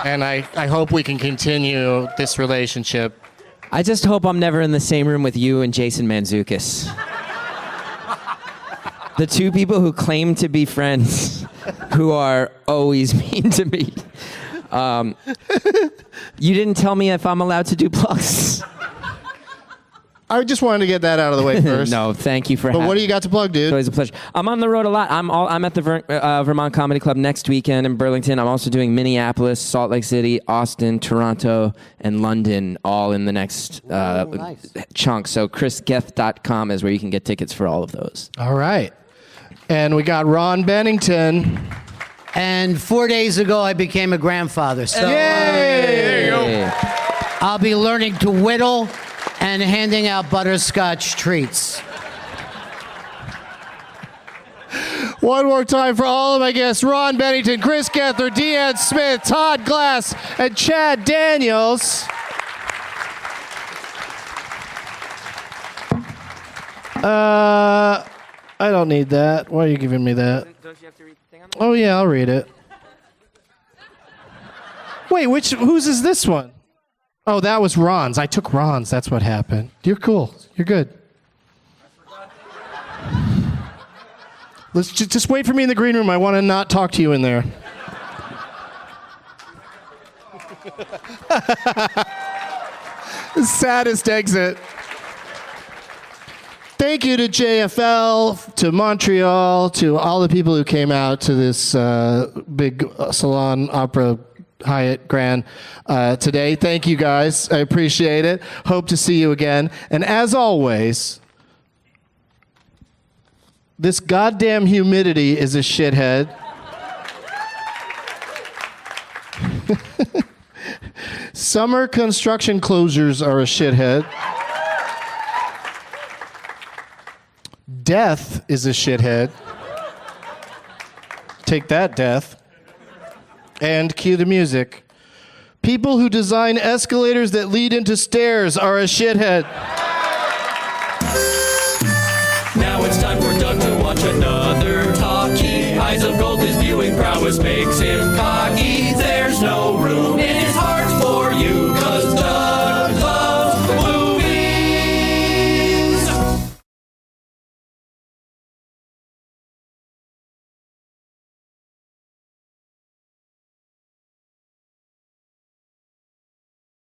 And I hope we can continue this relationship. I just hope I'm never in the same room with you and Jason Mantzoukas. The 2 people who claim to be friends, who are always mean to me. You didn't tell me if I'm allowed to do plugs. I just wanted to get that out of the way first. No, thank you for But having what do you got to plug, dude? It's always a pleasure. I'm on the road a lot. I'm at the Vermont Comedy Club next weekend in Burlington. I'm also doing Minneapolis, Salt Lake City, Austin, Toronto, and London, all in the next nice. chunk. So chrisgeth.com is where you can get tickets for all of those. All right. And we got Ron Bennington. And 4 days ago, I became a grandfather. So Hey. I'll be learning to whittle and handing out butterscotch treats. One more time for all of my guests, Ron Bennington, Chris Gethard, DeAnne Smith, Todd Glass, and Chad Daniels. I don't need that. Why are you giving me that? Don't you have to read the thing on Oh, yeah, I'll read it. Wait, whose is this one? Oh, that was Ron's. I took Ron's. That's what happened. You're cool. You're good. Let's just wait for me in the green room. I want to not talk to you in there. Saddest exit. Thank you to JFL, to Montreal, to all the people who came out to this big Salon Opera Hyatt Grand today. Thank you guys. I appreciate it. Hope to see you again. And as always, this goddamn humidity is a shithead. Summer construction closures are a shithead. Death is a shithead. Take that, death. And cue the music. People who design escalators that lead into stairs are a shithead. Now it's time for Doug to watch another Louis makes him kind.